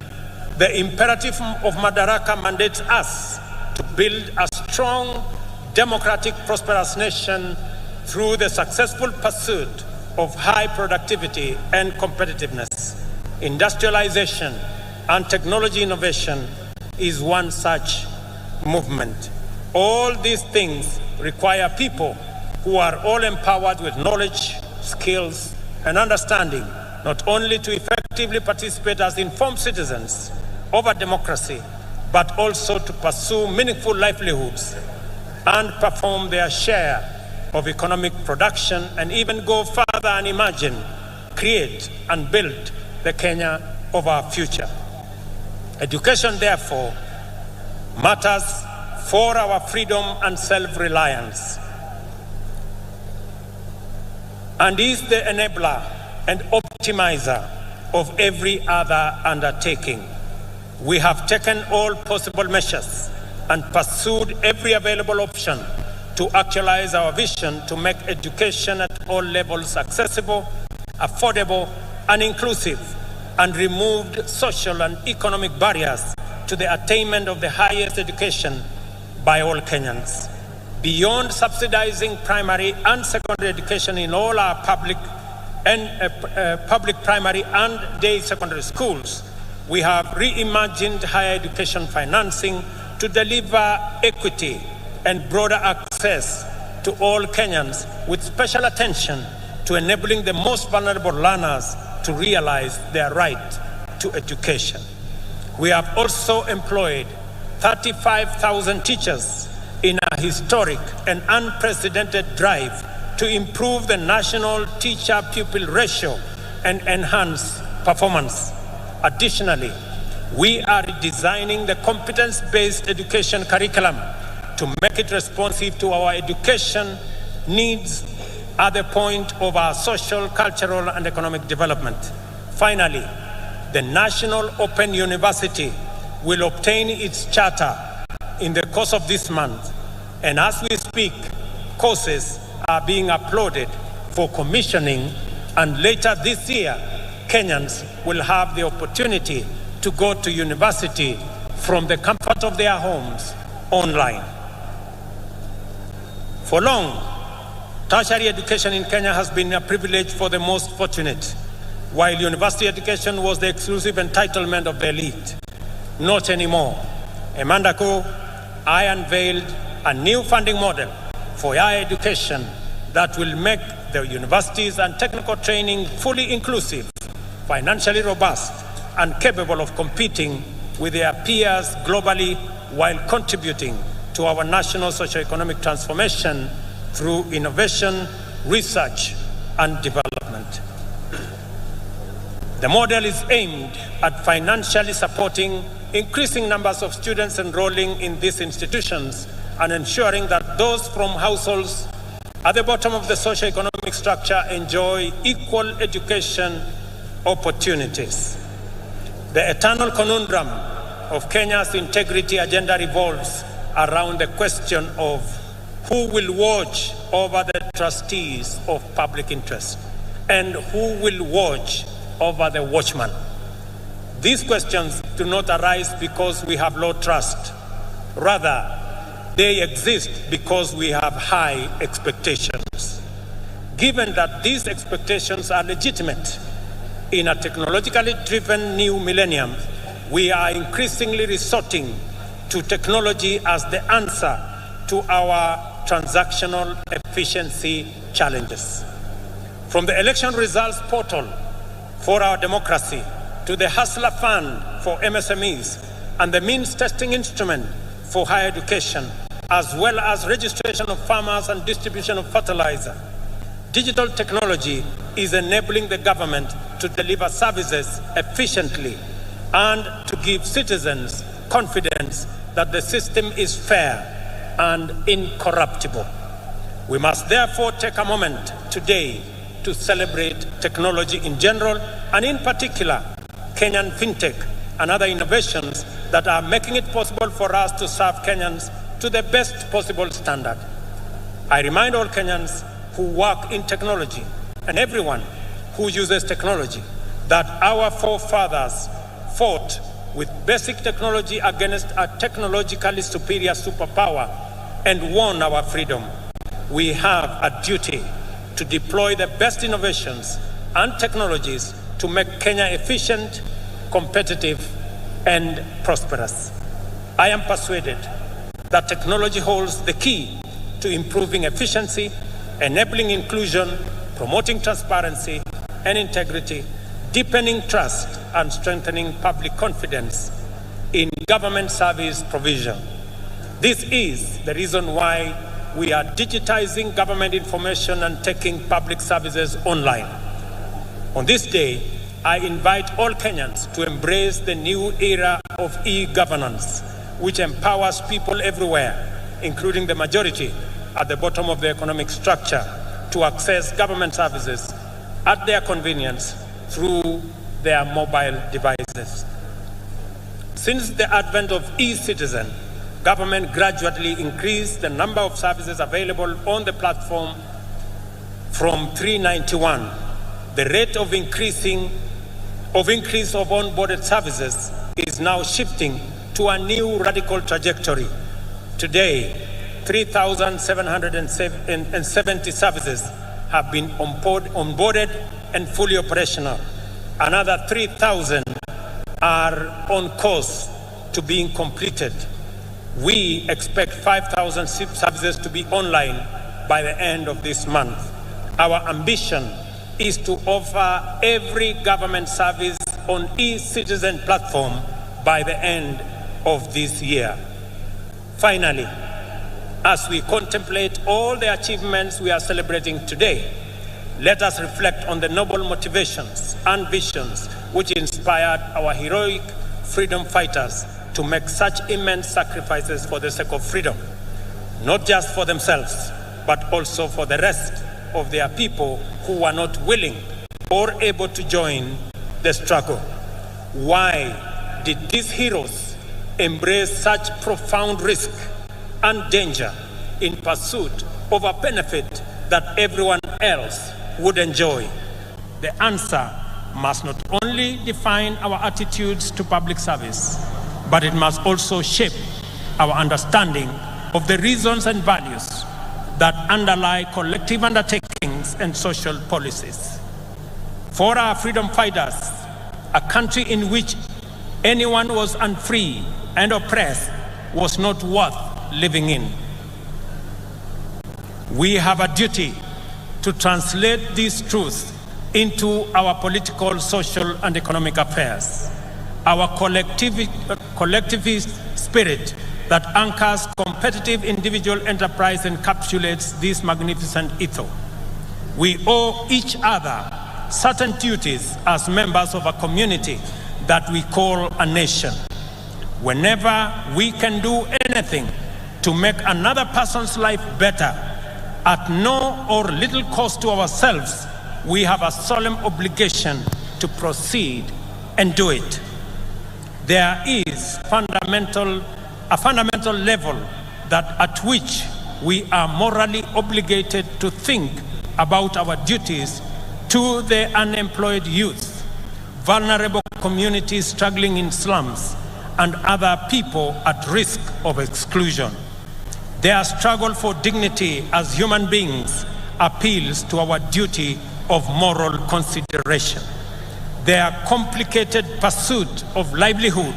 the imperative of Madaraka mandates us to build a strong, democratic, prosperous nation through the successful pursuit of high productivity and competitiveness. Industrialization and technology innovation is one such movement. All these things require people who are all empowered with knowledge, skills, and understanding, not only to effectively participate as informed citizens of a democracy, but also to pursue meaningful livelihoods and perform their share of economic production, and even go further and imagine, create, and build the Kenya of our future. Education, therefore, matters for our freedom and self-reliance, and is the enabler and optimizer of every other undertaking. We have taken all possible measures and pursued every available option to actualize our vision to make education at all levels accessible, affordable, and inclusive, and removed social and economic barriers to the attainment of the highest education by all Kenyans. Beyond subsidizing primary and secondary education in all our public primary and day secondary schools, we have reimagined higher education financing to deliver equity and broader access to all Kenyans, with special attention to enabling the most vulnerable learners to realize their right to education. We have also employed 35,000 teachers in a historic and unprecedented drive to improve the national teacher-pupil ratio and enhance performance. Additionally, we are designing the competence-based education curriculum to make it responsive to our education needs at the point of our social, cultural, and economic development. Finally, the National Open University will obtain its charter in the course of this month, and as we speak, courses are being uploaded for commissioning, and later this year, Kenyans will have the opportunity to go to university from the comfort of their homes online. For long, tertiary education in Kenya has been a privilege for the most fortunate, while university education was the exclusive entitlement of the elite. Not anymore. A month ago, I unveiled a new funding model for higher education that will make the universities and technical training fully inclusive, financially robust, and capable of competing with their peers globally, while contributing to our national socio-economic transformation through innovation, research, and development. The model is aimed at financially supporting increasing numbers of students enrolling in these institutions and ensuring that those from households at the bottom of the socio-economic structure enjoy equal education opportunities. The eternal conundrum of Kenya's integrity agenda revolves around the question of who will watch over the trustees of public interest and who will watch over the watchman. These questions do not arise because we have low trust. Rather, they exist because we have high expectations. Given that these expectations are legitimate, in a technologically driven new millennium, we are increasingly resorting to technology as the answer to our transactional efficiency challenges. From the election results portal for our democracy to the Hustler Fund for MSMEs and the means testing instrument for higher education, as well as registration of farmers and distribution of fertilizer, digital technology is enabling the government to deliver services efficiently and to give citizens confidence that the system is fair and incorruptible. We must therefore take a moment today to celebrate technology in general, and in particular, Kenyan fintech and other innovations that are making it possible for us to serve Kenyans to the best possible standard. I remind all Kenyans who work in technology and everyone who uses technology that our forefathers fought with basic technology against a technologically superior superpower and won our freedom, we have a duty to deploy the best innovations and technologies to make Kenya efficient, competitive, and prosperous. I am persuaded that technology holds the key to improving efficiency, enabling inclusion, promoting transparency and integrity, deepening trust, and strengthening public confidence in government service provision. This is the reason why we are digitizing government information and taking public services online. On this day, I invite all Kenyans to embrace the new era of e-governance, which empowers people everywhere, including the majority at the bottom of the economic structure, to access government services at their convenience through their mobile devices. Since the advent of e-citizen, government gradually increased the number of services available on the platform from 391. The rate of increase of onboarded services is now shifting to a new radical trajectory. Today, 3,770 services have been onboarded and fully operational. Another 3,000 are on course to being completed. We expect 5,000 services to be online by the end of this month. Our ambition is to offer every government service on e-citizen platform by the end of this year. Finally, as we contemplate all the achievements we are celebrating today, let us reflect on the noble motivations and visions which inspired our heroic freedom fighters to make such immense sacrifices for the sake of freedom, not just for themselves, but also for the rest of their people who were not willing or able to join the struggle. Why did these heroes embrace such profound risk and danger in pursuit of a benefit that everyone else would enjoy? The answer must not only define our attitudes to public service, but it must also shape our understanding of the reasons and values that underlie collective undertakings and social policies. For our freedom fighters, a country in which anyone was unfree and oppressed was not worth living in. We have a duty to translate these truths into our political, social, and economic affairs. Our collectivist spirit that anchors competitive individual enterprise encapsulates this magnificent ethos. We owe each other certain duties as members of a community that we call a nation. Whenever we can do anything to make another person's life better, at no or little cost to ourselves, we have a solemn obligation to proceed and do it. There is a fundamental level at which we are morally obligated to think about our duties to the unemployed youth, vulnerable communities struggling in slums, and other people at risk of exclusion. Their struggle for dignity as human beings appeals to our duty of moral consideration. Their complicated pursuit of livelihood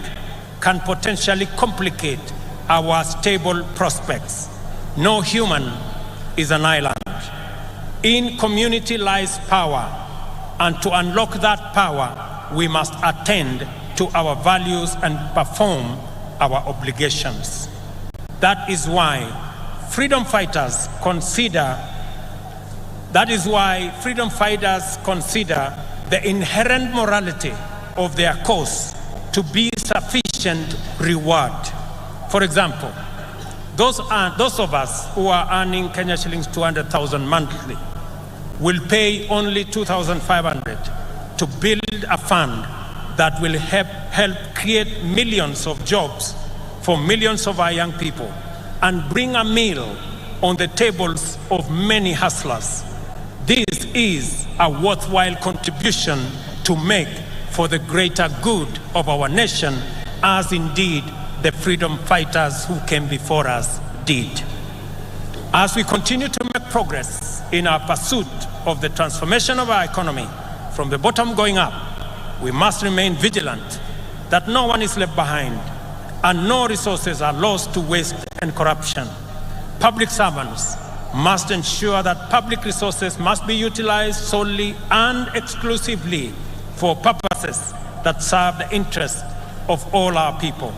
can potentially complicate our stable prospects. No human is an island. In community lies power, and to unlock that power, we must attend to our values and perform our obligations. That is why freedom fighters consider the inherent morality of their cause to be sufficient reward. For example, those of us who are earning Kenya shillings 200,000 monthly will pay only 2,500 to build a fund that will help create millions of jobs for millions of our young people and bring a meal on the tables of many hustlers. This is a worthwhile contribution to make for the greater good of our nation, as indeed the freedom fighters who came before us did. As we continue to make progress in our pursuit of the transformation of our economy from the bottom going up, we must remain vigilant that no one is left behind and no resources are lost to waste and corruption. Public servants must ensure that public resources must be utilized solely and exclusively for purposes that serve the interests of all our people.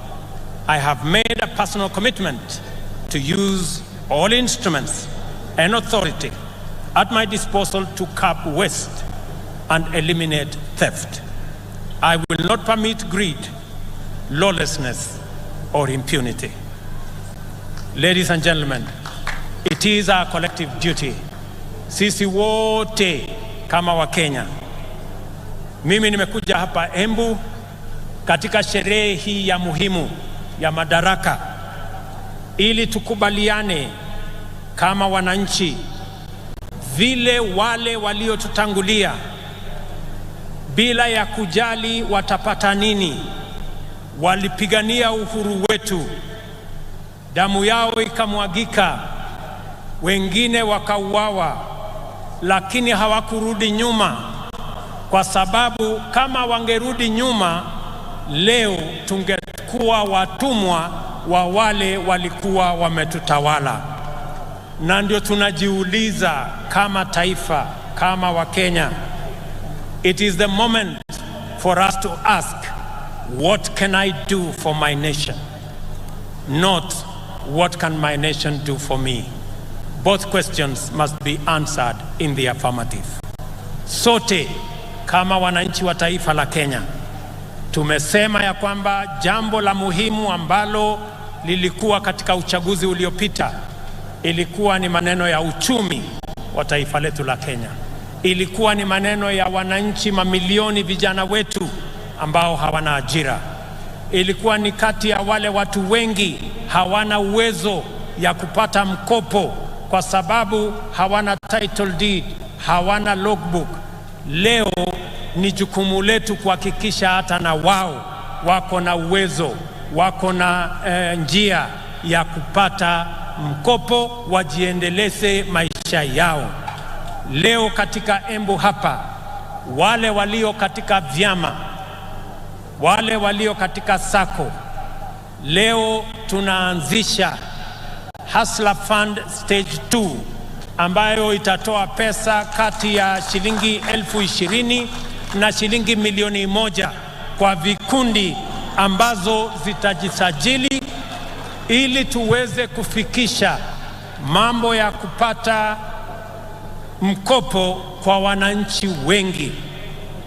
I have made a personal commitment to use all instruments and authority at my disposal to curb waste and eliminate theft. I will not permit greed, lawlessness, or impunity. Ladies and gentlemen, it is our collective duty, sisi wote kama Wakenya. Mimi nimekuja hapa Embu katika sherehe hii ya muhimu ya Madaraka ili tukubaliane kama wananchi vile wale waliotutangulia bila ya kujali watapata nini walipigania uhuru wetu, damu yao ikamwagika, wengine wakauawa, lakini hawakurudi nyuma, kwa sababu kama wangerudi nyuma leo tungekuwa watumwa wa wale walikuwa wametutawala. Na ndio tunajiuliza kama taifa, kama Wakenya, it is the moment for us to ask, what can I do for my nation? Not what can my nation do for me? Both questions must be answered in the affirmative. Sote kama wananchi wa taifa la Kenya tumesema ya kwamba jambo la muhimu ambalo lilikuwa katika uchaguzi uliopita ilikuwa ni maneno ya uchumi wa taifa letu la Kenya. Ilikuwa ni maneno ya wananchi mamilioni vijana wetu ambao hawana ajira. Ilikuwa ni kati ya wale watu wengi hawana uwezo ya kupata mkopo kwa sababu hawana title deed, hawana logbook. Leo ni jukumu letu kuhakikisha hata na wao wako na uwezo, wako na njia ya kupata mkopo wajiendeleze maisha yao. Leo katika Embu hapa, wale walio katika vyama, wale walio katika sako, leo tunaanzisha Hustler Fund Stage 2 ambayo itatoa pesa kati ya shilingi 20,000 na shilingi 1,000,000 kwa vikundi ambazo zitajisajili ili tuweze kufikisha mambo ya kupata mkopo kwa wananchi wengi.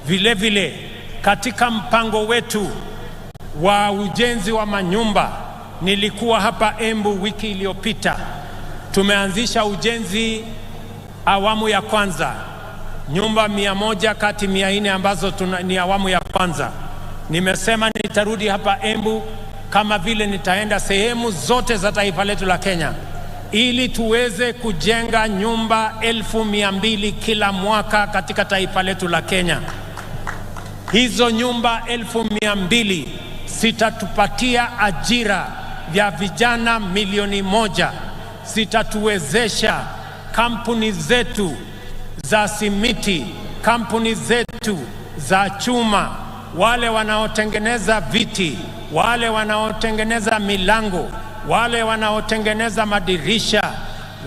Vile vile katika mpango wetu wa ujenzi wa manyumba, nilikuwa hapa Embu wiki iliyopita, tumeanzisha ujenzi awamu ya kwanza, nyumba 100 kati 400 ambazo ni awamu ya kwanza. Nimesema nitarudi hapa Embu kama vile nitaenda sehemu zote za taifa letu la Kenya ili tuweze kujenga nyumba 200,000 kila mwaka katika taifa letu la Kenya. Hizo nyumba 200,000 zitatupatia ajira ya vijana 1,000,000, zitatuwezesha kampuni zetu za simiti, kampuni zetu za chuma, wale wanaotengeneza viti, wale wanaotengeneza milango, wale wanaotengeneza madirisha,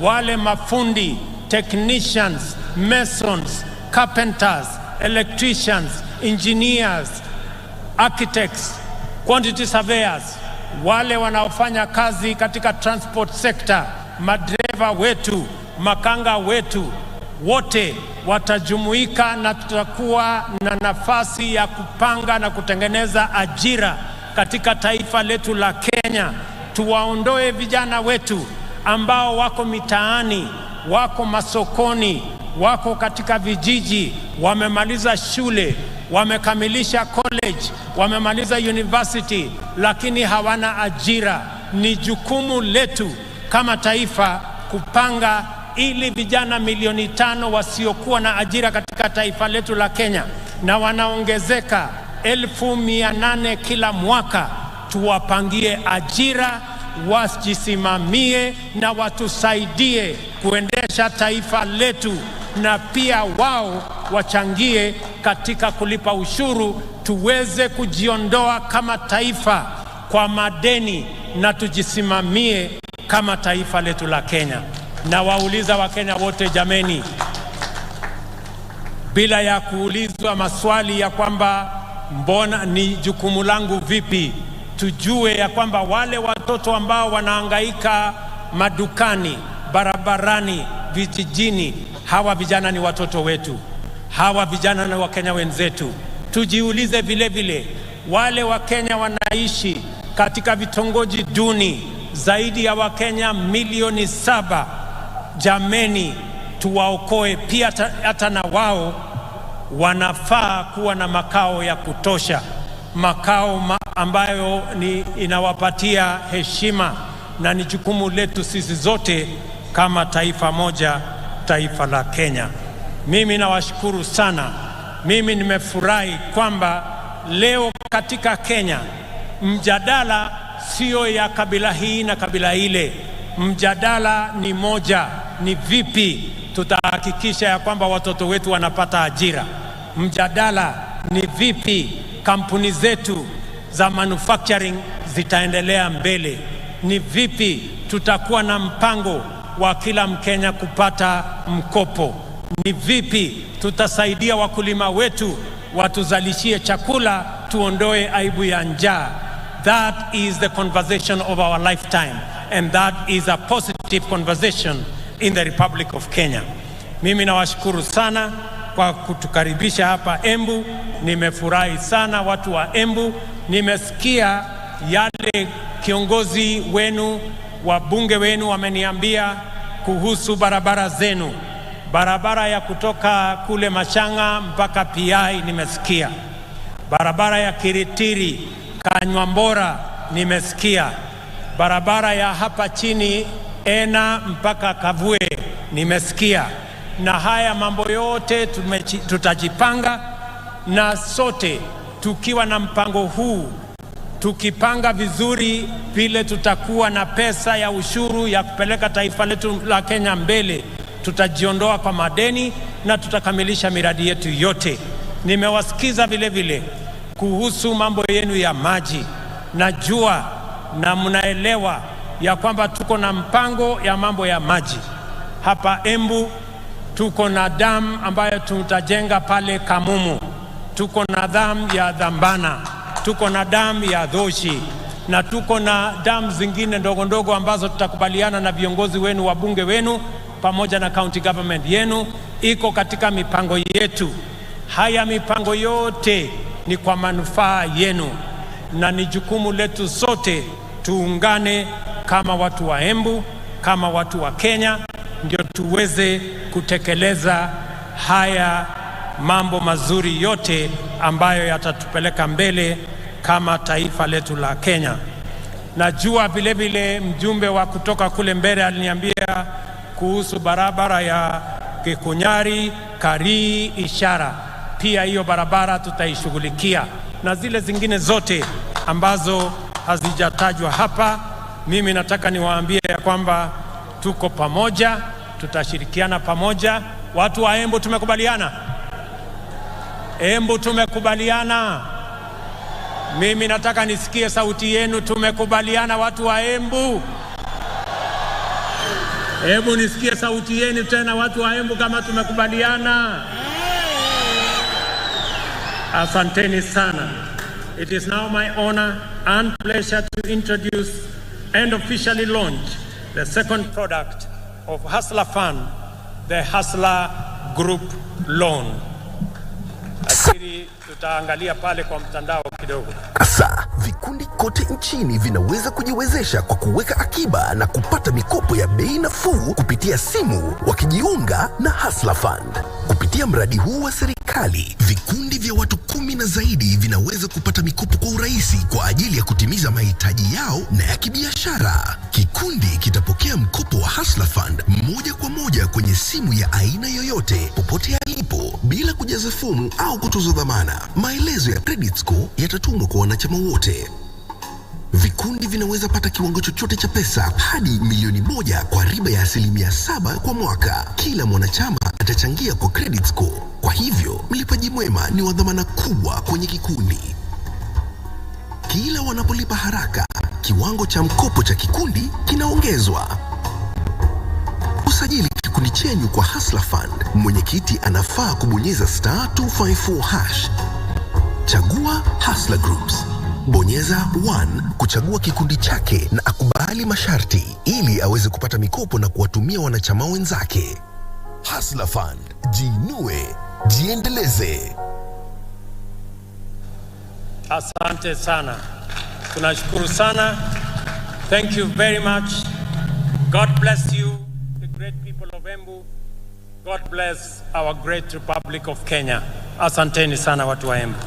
wale mafundi, technicians, masons, carpenters, electricians, engineers, architects, quantity surveyors, wale wanaofanya kazi katika transport sector, madereva wetu, makanga wetu, wote watajumuika na tutakuwa na nafasi ya kupanga na kutengeneza ajira katika taifa letu la Kenya. Tuwaondoe vijana wetu ambao wako mitaani, wako masokoni, wako katika vijiji, wamemaliza shule, wamekamilisha college, wamemaliza university, lakini hawana ajira. Ni jukumu letu kama taifa kupanga ili vijana 500,000 wasiokuwa na ajira katika taifa letu la Kenya, na wanaongezeka 1,800 kila mwaka, tuwapangie ajira, wajisimamie na watusaidie kuendesha taifa letu, na pia wao wachangie katika kulipa ushuru, tuweze kujiondoa kama taifa kwa madeni na tujisimamie kama taifa letu la Kenya. Na wauliza Wakenya wote, jameni, bila ya kuulizwa maswali ya kwamba mbona ni jukumu langu vipi, tujue ya kwamba wale watoto ambao wanahangaika madukani, barabarani, vijijini, hawa vijana ni watoto wetu, hawa vijana ni Wakenya wenzetu. Tujiulize vile vile, wale Wakenya wanaishi katika vitongoji duni, zaidi ya Wakenya milioni 7, jameni, tuwaokoe pia. Hata na wao wanafaa kuwa na makao ya kutosha, makao ambayo inawapatia heshima, na ni jukumu letu sisi zote kama taifa moja, taifa la Kenya. Mimi nawashukuru sana. Mimi nimefurahi kwamba leo katika Kenya mjadala sio ya kabila hii na kabila ile. Mjadala ni moja, ni vipi tutahakikisha ya kwamba watoto wetu wanapata ajira. Mjadala ni vipi kampuni zetu za manufacturing zitaendelea mbele. Ni vipi tutakuwa na mpango wa kila Mkenya kupata mkopo. Ni vipi tutasaidia wakulima wetu watuzalishie chakula, tuondoe aibu ya njaa. That is the conversation of our lifetime, and that is a positive conversation in the Republic of Kenya. Mimi nawashukuru sana kwa kutukaribisha hapa Embu. Nimefurahi sana watu wa Embu. Nimesikia yale kiongozi wenu, wabunge wenu wameniambia kuhusu barabara zenu. Barabara ya kutoka kule Machanga mpaka Piai nimesikia. Barabara ya Kiritiri, Kanywambora nimesikia. Barabara ya hapa chini Ena mpaka Kavue nimesikia. Na haya mambo yote tutajipanga, na sote tukiwa na mpango huu, tukipanga vizuri vile tutakuwa na pesa ya ushuru ya kupeleka taifa letu la Kenya mbele, tutajiondoa kwa madeni na tutakamilisha miradi yetu yote. Nimewasikiza vile vile kuhusu mambo yenu ya maji. Najua na mnaelewa ya kwamba tuko na mpango ya mambo ya maji. Hapa Embu tuko na dam ambayo tutajenga pale Kamumu. Tuko na dam ya Dhambana, tuko na dam ya Dhoshi, na tuko na dam zingine ndogo ndogo ambazo tutakubaliana na viongozi wenu, wabunge wenu pamoja na county government yenu. Iko katika mipango yetu. Haya mipango yote ni kwa manufaa yenu, na ni jukumu letu sote tuungane kama watu wa Embu, kama watu wa Kenya, ndio tuweze kutekeleza haya mambo mazuri yote ambayo yatatupeleka mbele kama taifa letu la Kenya. Najua vile vile mjumbe wa kutoka kule mbele aliniambia kuhusu barabara ya Kikunyari, Karii, Ishara. Pia hiyo barabara tutaishughulikia, na zile zingine zote ambazo hazijatajwa hapa. Mimi nataka niwaambie ya kwamba tuko pamoja, tutashirikiana pamoja. Watu wa Embu tumekubaliana? Embu tumekubaliana? Mimi nataka nisikie sauti yenu. Tumekubaliana watu wa Embu? Hebu nisikie sauti yenu tena watu wa Embu kama tumekubaliana. Asanteni sana. It is now my honor and pleasure to introduce and officially launch the second product of Hustler Fund, the Hustler Group Loan. Asiri tutaangalia pale kwa mtandao kidogo. Sasa vikundi kote nchini vinaweza kujiwezesha kwa kuweka akiba na kupata mikopo ya bei nafuu kupitia simu wakijiunga na Hustler Fund. Kupitia mradi huu wa serikali, vikundi vya watu 10 na zaidi vinaweza kupata mikopo kwa urahisi kwa ajili ya kutimiza mahitaji yao na ya kibiashara. Kikundi kitapokea mkopo wa Hustler Fund moja kwa moja kwenye kwenye simu ya aina yoyote popote alipo bila kujaza fomu au kutozwa dhamana. Maelezo ya credit score yatatumwa kwa wanachama wote. Vikundi vinaweza pata kiwango chochote cha pesa hadi milioni 1 kwa riba ya 7% kwa mwaka. Kila mwanachama atachangia kwa credit score. Kwa hivyo, mlipaji mwema ni wa dhamana kubwa kwenye kikundi. Kila wanapolipa haraka, kiwango cha mkopo cha kikundi kinaongezwa. Usajili kikundi chenyu kwa Hustler Fund. Mwenyekiti anafaa kubonyeza *254#. Chagua Hustler Groups. Bonyeza 1 kuchagua kikundi chake na akubali masharti ili aweze kupata mikopo na kuwatumia wanachama wenzake. Hustler Fund. Jiinue, jiendeleze. Asante sana. Tunashukuru sana. Thank you very much. God bless you, the great people of Embu. God bless our great Republic of Kenya. Asanteni sana watu wa Embu.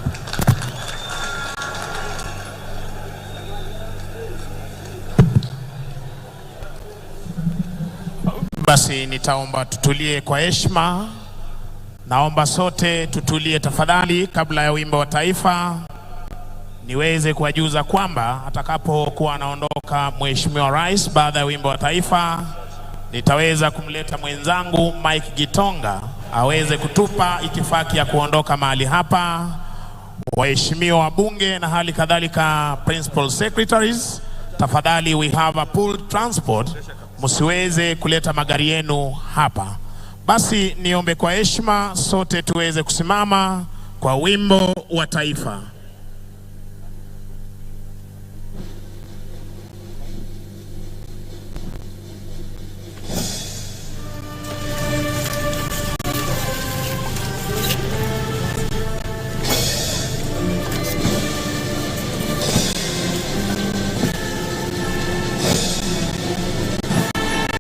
Basi nitaomba tutulie kwa heshima. Naomba sote tutulie tafadhali kabla ya wimbo wa taifa. Niweze kuwajuza kwamba atakapokuwa anaondoka Mheshimiwa Rais baada ya wimbo wa taifa, nitaweza kumleta mwenzangu Mike Gitonga aweze kutupa itifaki ya kuondoka mahali hapa. Waheshimiwa wabunge na hali kadhalika principal secretaries, tafadhali we have a pool transport, msiweze kuleta magari yenu hapa. Basi niombe kwa heshima sote tuweze kusimama kwa wimbo wa taifa.